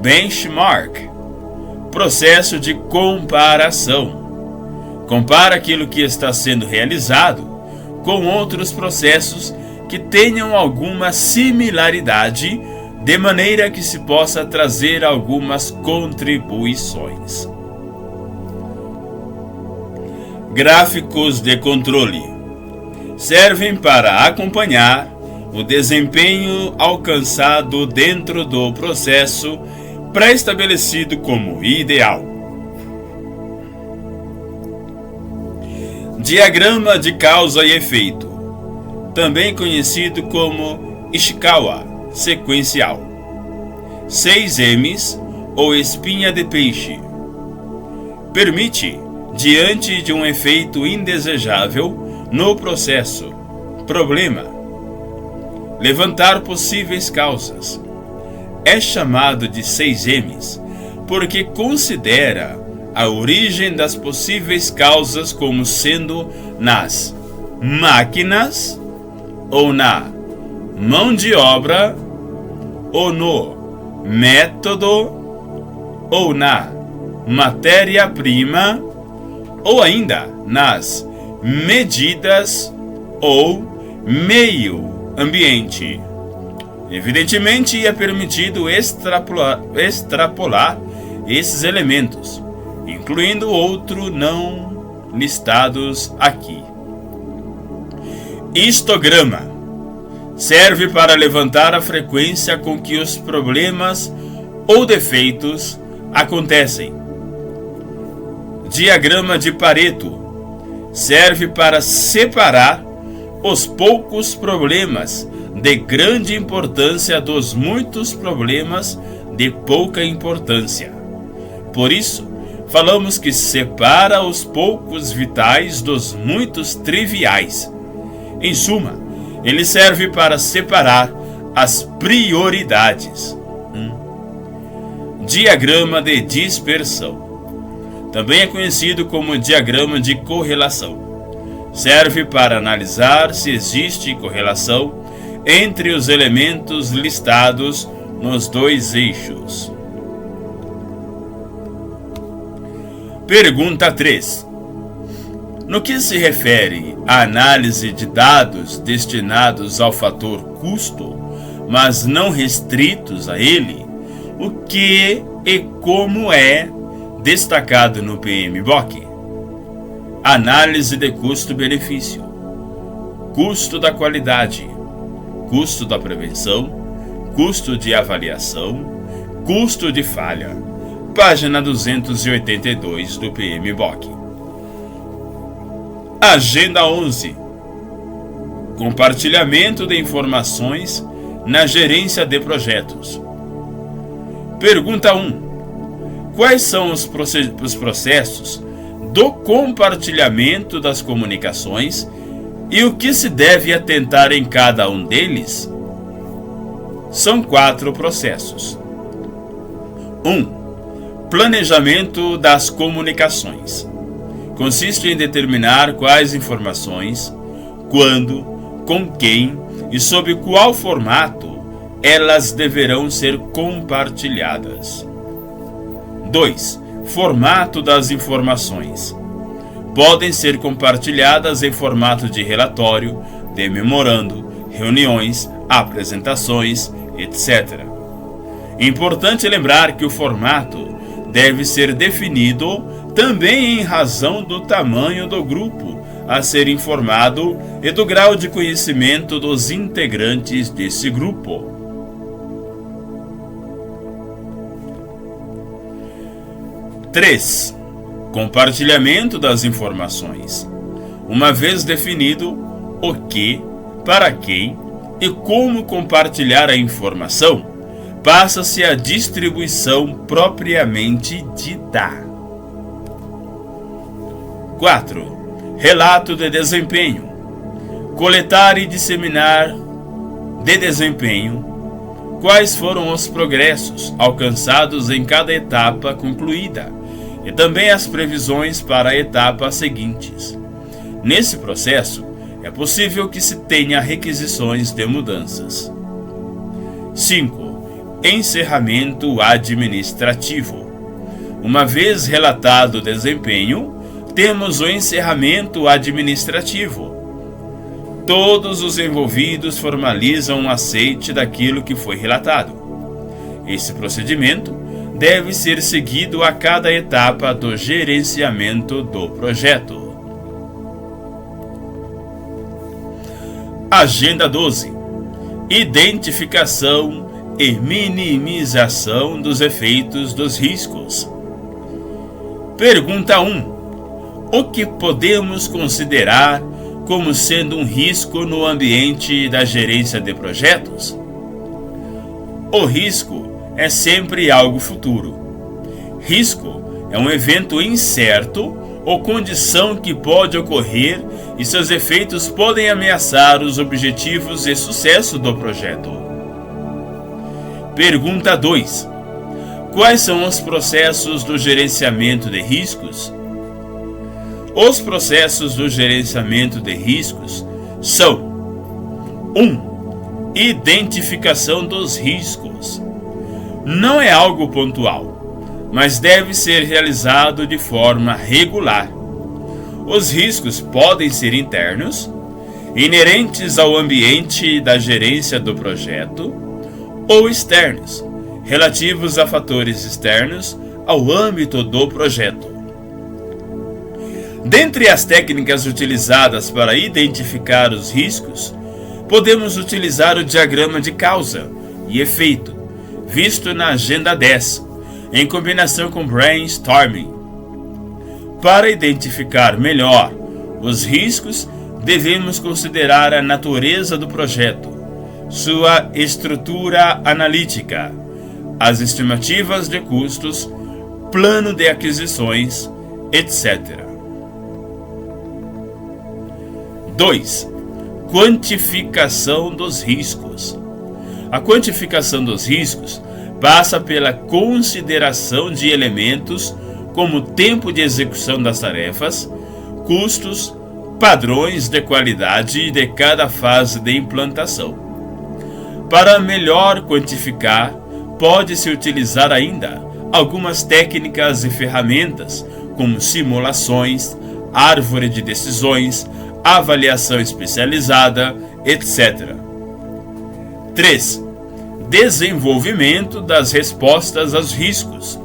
Benchmark, processo de comparação. Compara aquilo que está sendo realizado com outros processos que tenham alguma similaridade, de maneira que se possa trazer algumas contribuições. Gráficos de controle servem para acompanhar o desempenho alcançado dentro do processo pré-estabelecido como ideal. Diagrama de causa e efeito, também conhecido como Ishikawa sequencial. 6 M's ou espinha de peixe. Permite, diante de um efeito indesejável no processo, problema, levantar possíveis causas. É chamado de 6 M's porque considera a origem das possíveis causas como sendo nas máquinas, ou na mão de obra, ou no método, ou na matéria-prima, ou ainda nas medidas ou meio ambiente. Evidentemente, é permitido extrapolar esses elementos, incluindo outros não listados aqui. Histograma serve para levantar a frequência com que os problemas ou defeitos acontecem. Diagrama de Pareto serve para separar os poucos problemas de grande importância dos muitos problemas de pouca importância. Por isso, falamos que separa os poucos vitais dos muitos triviais. Em suma, ele serve para separar as prioridades. Diagrama de dispersão. Também é conhecido como diagrama de correlação. Serve para analisar se existe correlação entre os elementos listados nos 2 eixos. Pergunta 3. No que se refere à análise de dados destinados ao fator custo, mas não restritos a ele, o que e como é destacado no PMBOK? Análise de custo-benefício, custo da qualidade, custo da prevenção, custo de avaliação, custo de falha. Página 282 do PMBOK. Agenda 11. Compartilhamento de informações na gerência de projetos. Pergunta 1. Quais são os processos do compartilhamento das comunicações e o que se deve atentar em cada um deles? São 4 processos. 1. Planejamento das comunicações. Consiste em determinar quais informações, quando, com quem e sob qual formato elas deverão ser compartilhadas. 2. Formato das informações. Podem ser compartilhadas em formato de relatório, de memorando, reuniões, apresentações, etc. Importante lembrar que o formato deve ser definido também em razão do tamanho do grupo a ser informado e do grau de conhecimento dos integrantes desse grupo. 3. Compartilhamento das informações. Uma vez definido o que, para quem e como compartilhar a informação, passa-se à distribuição propriamente dita. 4. Relato de desempenho. Coletar e disseminar de desempenho quais foram os progressos alcançados em cada etapa concluída e também as previsões para a etapa seguintes. Nesse processo, é possível que se tenha requisições de mudanças. 5. Encerramento administrativo. Uma vez relatado o desempenho, temos o encerramento administrativo. Todos os envolvidos formalizam um aceite daquilo que foi relatado. Esse procedimento deve ser seguido a cada etapa do gerenciamento do projeto. Agenda 12. Identificação e minimização dos efeitos dos riscos. Pergunta 1. O que podemos considerar como sendo um risco no ambiente da gerência de projetos? O risco é sempre algo futuro. Risco é um evento incerto ou condição que pode ocorrer e seus efeitos podem ameaçar os objetivos e sucesso do projeto. Pergunta 2. Quais são os processos do gerenciamento de riscos? Os processos do gerenciamento de riscos são: 1. Identificação dos riscos. Não é algo pontual, mas deve ser realizado de forma regular. Os riscos podem ser internos, inerentes ao ambiente da gerência do projeto, ou externos, relativos a fatores externos ao âmbito do projeto. Dentre as técnicas utilizadas para identificar os riscos, podemos utilizar o diagrama de causa e efeito, visto na Agenda 10, em combinação com brainstorming. Para identificar melhor os riscos, devemos considerar a natureza do projeto, sua estrutura analítica, as estimativas de custos, plano de aquisições, etc. 2. Quantificação dos riscos. A quantificação dos riscos passa pela consideração de elementos como tempo de execução das tarefas, custos, padrões de qualidade de cada fase de implantação. Para melhor quantificar, pode-se utilizar ainda algumas técnicas e ferramentas, como simulações, árvore de decisões, avaliação especializada, etc. 3. Desenvolvimento das respostas aos riscos.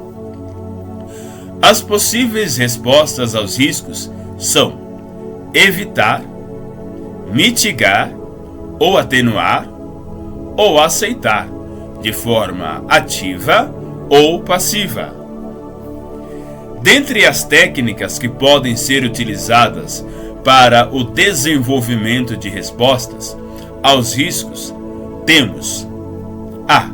As possíveis respostas aos riscos são: evitar, mitigar, ou atenuar, ou aceitar, de forma ativa ou passiva. Dentre as técnicas que podem ser utilizadas para o desenvolvimento de respostas aos riscos, temos a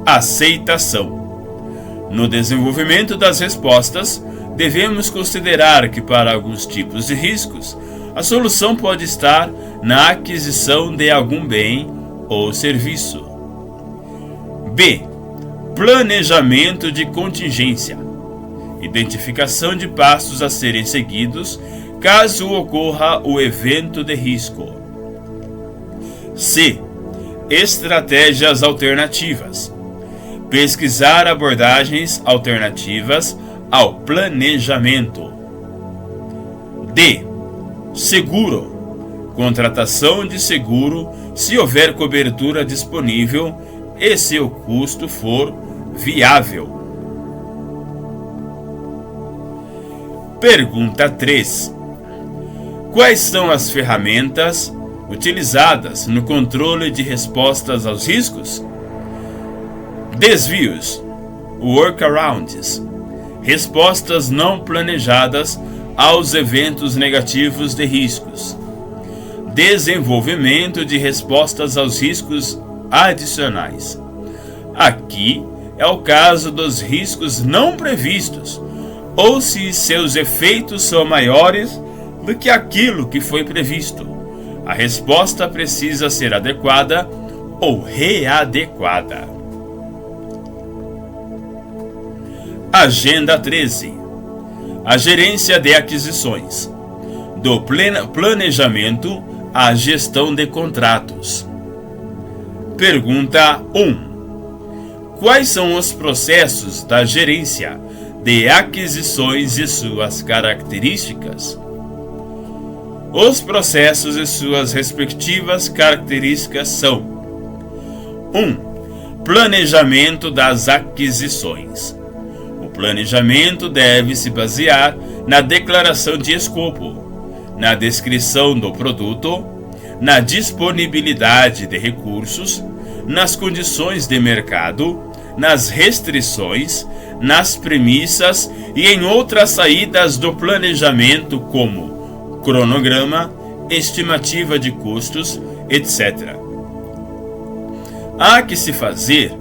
aceitação. No desenvolvimento das respostas, devemos considerar que para alguns tipos de riscos, a solução pode estar na aquisição de algum bem ou serviço. B. Planejamento de contingência. Identificação de passos a serem seguidos caso ocorra o evento de risco. C. Estratégias alternativas. Pesquisar abordagens alternativas ao planejamento. D. Seguro. Contratação de seguro se houver cobertura disponível e se o custo for viável. Pergunta 3. Quais são as ferramentas utilizadas no controle de respostas aos riscos? Desvios, workarounds, respostas não planejadas aos eventos negativos de riscos. Desenvolvimento de respostas aos riscos adicionais. Aqui é o caso dos riscos não previstos, ou se seus efeitos são maiores do que aquilo que foi previsto. A resposta precisa ser adequada ou readequada. Agenda 13. A gerência de aquisições. Do planejamento à gestão de contratos. Pergunta 1. Quais são os processos da gerência de aquisições e suas características? Os processos e suas respectivas características são: 1. Planejamento das aquisições. O planejamento deve se basear na declaração de escopo, na descrição do produto, na disponibilidade de recursos, nas condições de mercado, nas restrições, nas premissas e em outras saídas do planejamento como cronograma, estimativa de custos, etc. Há que se fazer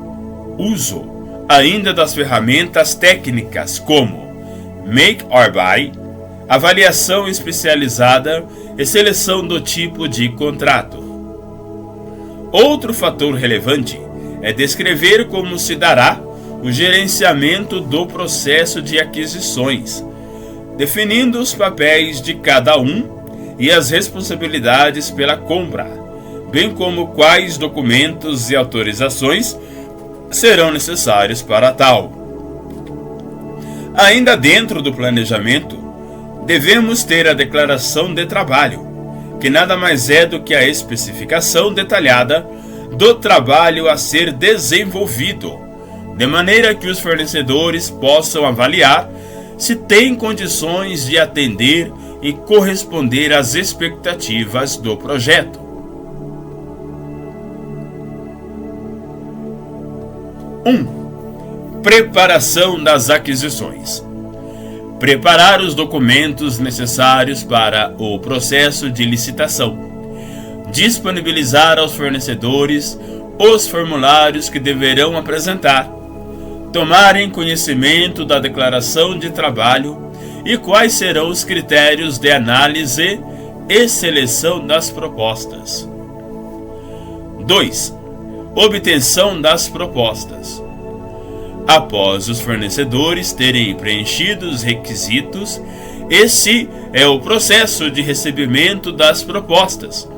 uso ainda das ferramentas técnicas como Make or Buy, avaliação especializada e seleção do tipo de contrato. Outro fator relevante é descrever como se dará o gerenciamento do processo de aquisições, definindo os papéis de cada um e as responsabilidades pela compra, bem como quais documentos e autorizações serão necessários para tal. Ainda dentro do planejamento, devemos ter a declaração de trabalho, que nada mais é do que a especificação detalhada do trabalho a ser desenvolvido, de maneira que os fornecedores possam avaliar se têm condições de atender e corresponder às expectativas do projeto. 1. Preparação das aquisições. Preparar os documentos necessários para o processo de licitação. Disponibilizar aos fornecedores os formulários que deverão apresentar. Tomarem conhecimento da declaração de trabalho e quais serão os critérios de análise e seleção das propostas. 2. Obtenção das propostas. Após os fornecedores terem preenchido os requisitos, esse é o processo de recebimento das propostas,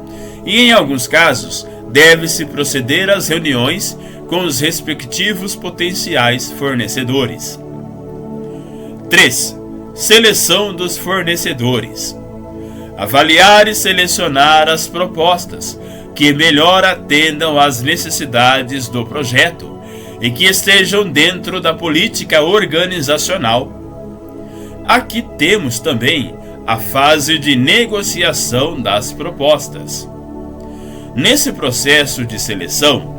e em alguns casos deve-se proceder às reuniões com os respectivos potenciais fornecedores. 3. Seleção dos fornecedores. Avaliar e selecionar as propostas que melhor atendam às necessidades do projeto e que estejam dentro da política organizacional. Aqui temos também a fase de negociação das propostas. Nesse processo de seleção,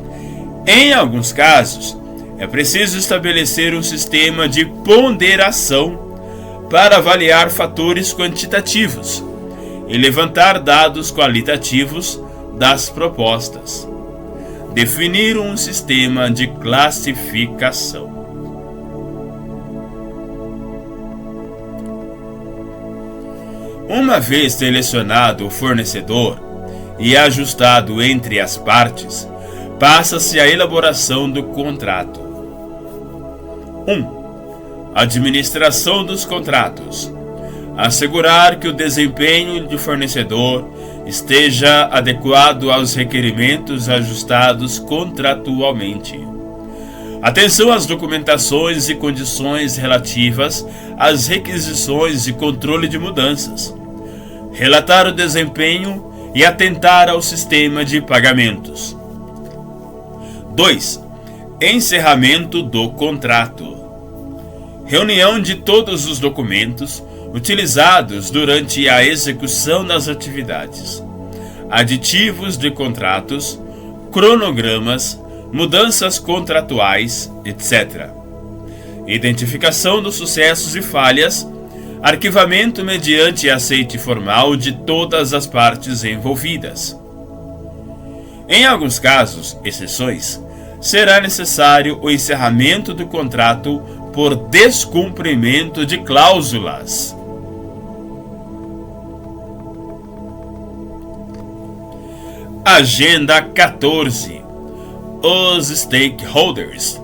em alguns casos, é preciso estabelecer um sistema de ponderação para avaliar fatores quantitativos e levantar dados qualitativos das propostas. Definir um sistema de classificação. Uma vez selecionado o fornecedor e ajustado entre as partes, passa-se à elaboração do contrato. 1. Administração dos contratos. Assegurar que o desempenho do fornecedor esteja adequado aos requerimentos ajustados contratualmente. Atenção às documentações e condições relativas às requisições e controle de mudanças. Relatar o desempenho e atentar ao sistema de pagamentos. 2. Encerramento do contrato. Reunião de todos os documentos utilizados durante a execução das atividades. Aditivos de contratos, cronogramas, mudanças contratuais, etc. Identificação dos sucessos e falhas, arquivamento mediante aceite formal de todas as partes envolvidas. Em alguns casos, exceções, será necessário o encerramento do contrato por descumprimento de cláusulas. Agenda 14. Os stakeholders.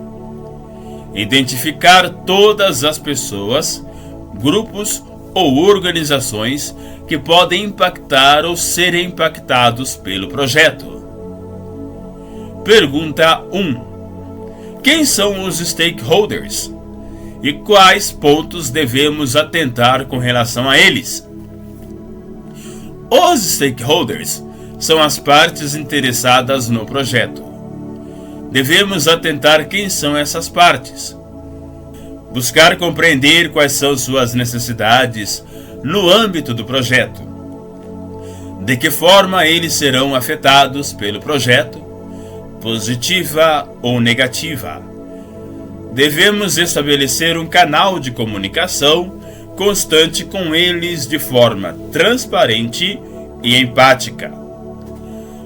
Identificar todas as pessoas, grupos ou organizações que podem impactar ou serem impactados pelo projeto. Pergunta 1. Quem são os stakeholders? E quais pontos devemos atentar com relação a eles? Os stakeholders são as partes interessadas no projeto. Devemos atentar quem são essas partes. Buscar compreender quais são suas necessidades no âmbito do projeto. De que forma eles serão afetados pelo projeto, positiva ou negativa. Devemos estabelecer um canal de comunicação constante com eles de forma transparente e empática.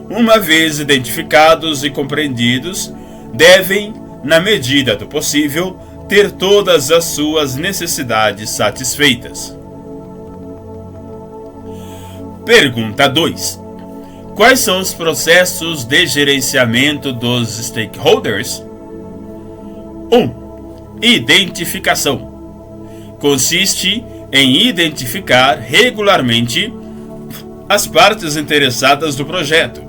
Uma vez identificados e compreendidos, devem, na medida do possível, ter todas as suas necessidades satisfeitas. Pergunta 2. Quais são os processos de gerenciamento dos stakeholders? 1. Identificação. Consiste em identificar regularmente as partes interessadas do projeto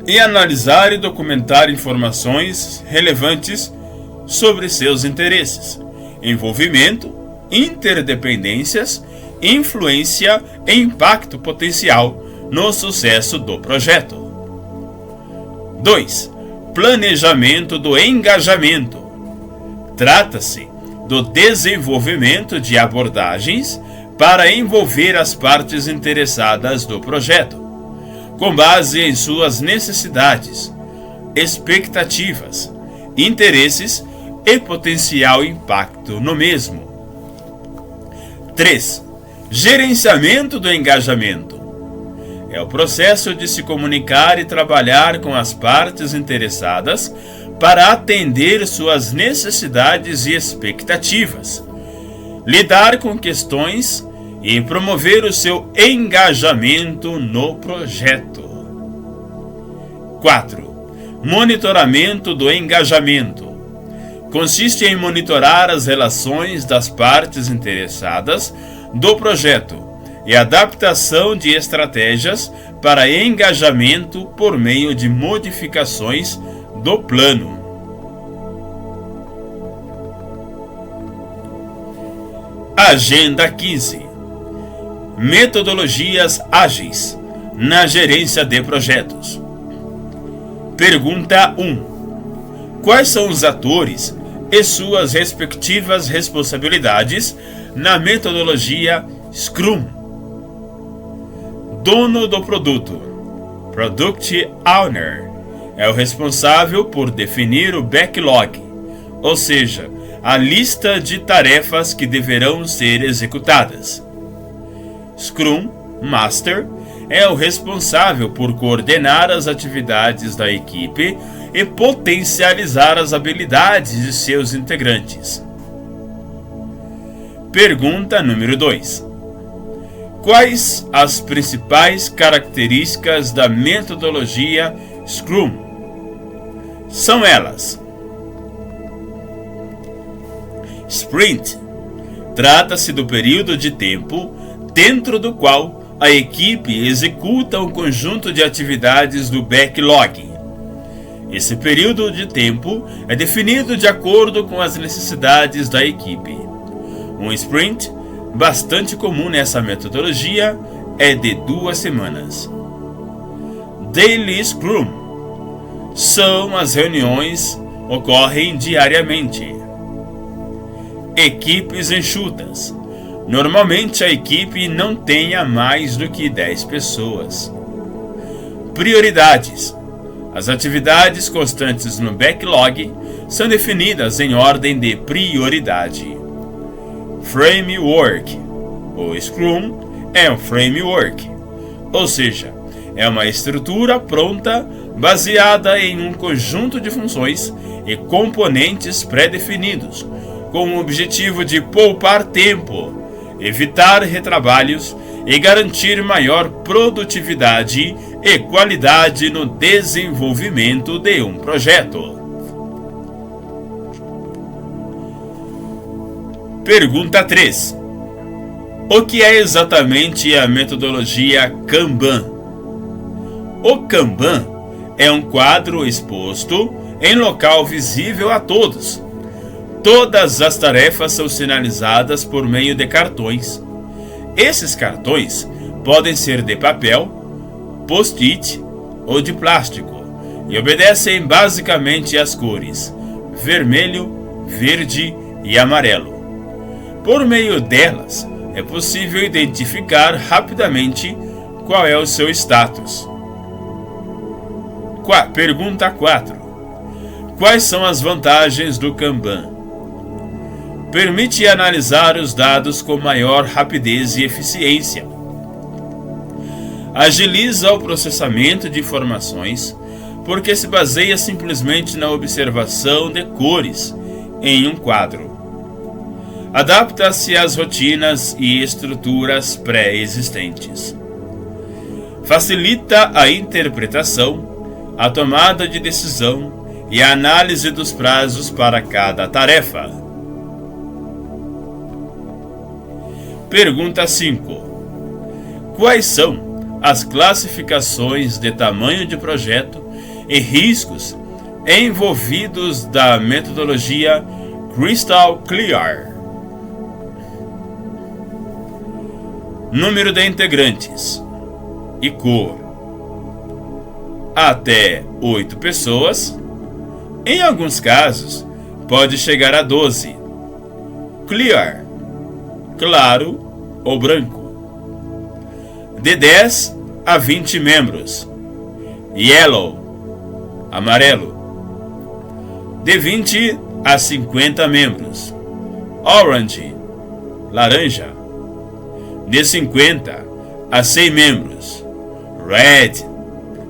e analisar e documentar informações relevantes sobre seus interesses, envolvimento, interdependências, influência e impacto potencial no sucesso do projeto. 2. Planejamento do engajamento. Trata-se do desenvolvimento de abordagens para envolver as partes interessadas do projeto, com base em suas necessidades, expectativas, interesses e potencial impacto no mesmo. 3. Gerenciamento do engajamento. É o processo de se comunicar e trabalhar com as partes interessadas para atender suas necessidades e expectativas, lidar com questões e promover o seu engajamento no projeto. 4. Monitoramento do engajamento. Consiste em monitorar as relações das partes interessadas do projeto e adaptação de estratégias para engajamento por meio de modificações do plano. Agenda 15. Metodologias ágeis na gerência de projetos. Pergunta 1. Quais são os atores e suas respectivas responsabilidades na metodologia Scrum? Dono do produto, Product Owner, é o responsável por definir o backlog, ou seja, a lista de tarefas que deverão ser executadas. Scrum Master é o responsável por coordenar as atividades da equipe e potencializar as habilidades de seus integrantes. Pergunta número 2. Quais as principais características da metodologia Scrum? São elas: Sprint. Trata-se do período de tempo dentro do qual a equipe executa um conjunto de atividades do backlog. Esse período de tempo é definido de acordo com as necessidades da equipe. Um sprint, bastante comum nessa metodologia, é de 2 semanas. Daily Scrum. São as reuniões ocorrem diariamente. Equipes enxutas. Normalmente a equipe não tenha mais do que 10 pessoas. Prioridades. As atividades constantes no backlog são definidas em ordem de prioridade. Framework. O Scrum é um framework, ou seja, é uma estrutura pronta baseada em um conjunto de funções e componentes pré-definidos, com o objetivo de poupar tempo, evitar retrabalhos e garantir maior produtividade e qualidade no desenvolvimento de um projeto. Pergunta 3. O que é exatamente a metodologia Kanban? O Kanban é um quadro exposto em local visível a todos. Todas as tarefas são sinalizadas por meio de cartões. Esses cartões podem ser de papel, post-it ou de plástico e obedecem basicamente às cores vermelho, verde e amarelo. Por meio delas, é possível identificar rapidamente qual é o seu status. Pergunta 4. Quais são as vantagens do Kanban? Permite analisar os dados com maior rapidez e eficiência. Agiliza o processamento de informações, porque se baseia simplesmente na observação de cores em um quadro. Adapta-se às rotinas e estruturas pré-existentes. Facilita a interpretação, a tomada de decisão e a análise dos prazos para cada tarefa. Pergunta 5. Quais são as classificações de tamanho de projeto e riscos envolvidos da metodologia Crystal Clear? Número de integrantes e cor. Até 8 pessoas. Em alguns casos, pode chegar a 12. Clear, claro ou branco. De 10 a 20 membros. Yellow, amarelo. De 20 a 50 membros. Orange, laranja. De 50 a 100 membros. Red,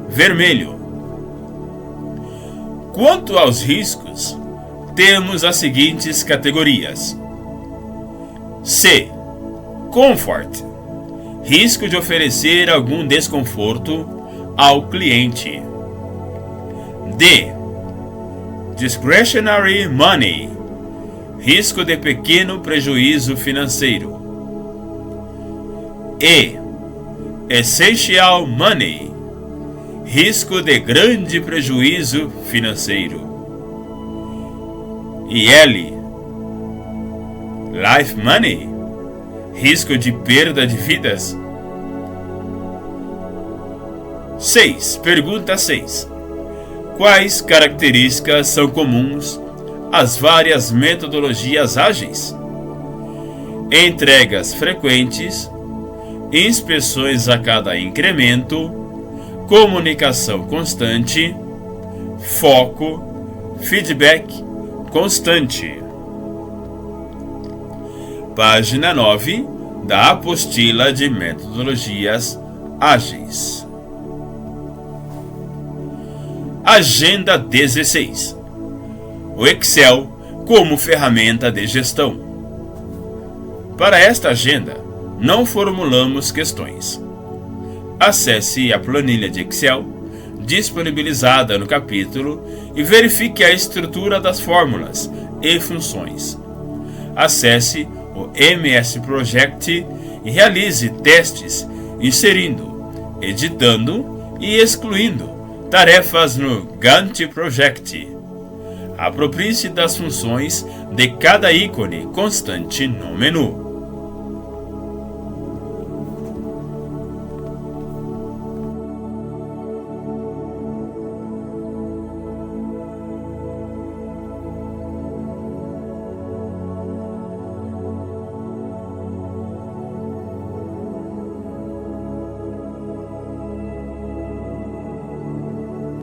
vermelho. Quanto aos riscos, temos as seguintes categorias. C. Comfort. Risco de oferecer algum desconforto ao cliente. D. Discretionary Money. Risco de pequeno prejuízo financeiro. E. Essential Money. Risco de grande prejuízo financeiro. E L. Life Money. Risco de perda de vidas. 6. Pergunta 6. Quais características são comuns às várias metodologias ágeis? Entregas frequentes, inspeções a cada incremento, comunicação constante, foco, feedback constante. Página 9, da apostila de metodologias ágeis. Agenda 16. O Excel como ferramenta de gestão. Para esta agenda, não formulamos questões. Acesse a planilha de Excel, disponibilizada no capítulo, e verifique a estrutura das fórmulas e funções. Acesse o MS Project e realize testes inserindo, editando e excluindo tarefas no Gantt Project. Aproprie-se das funções de cada ícone constante no menu.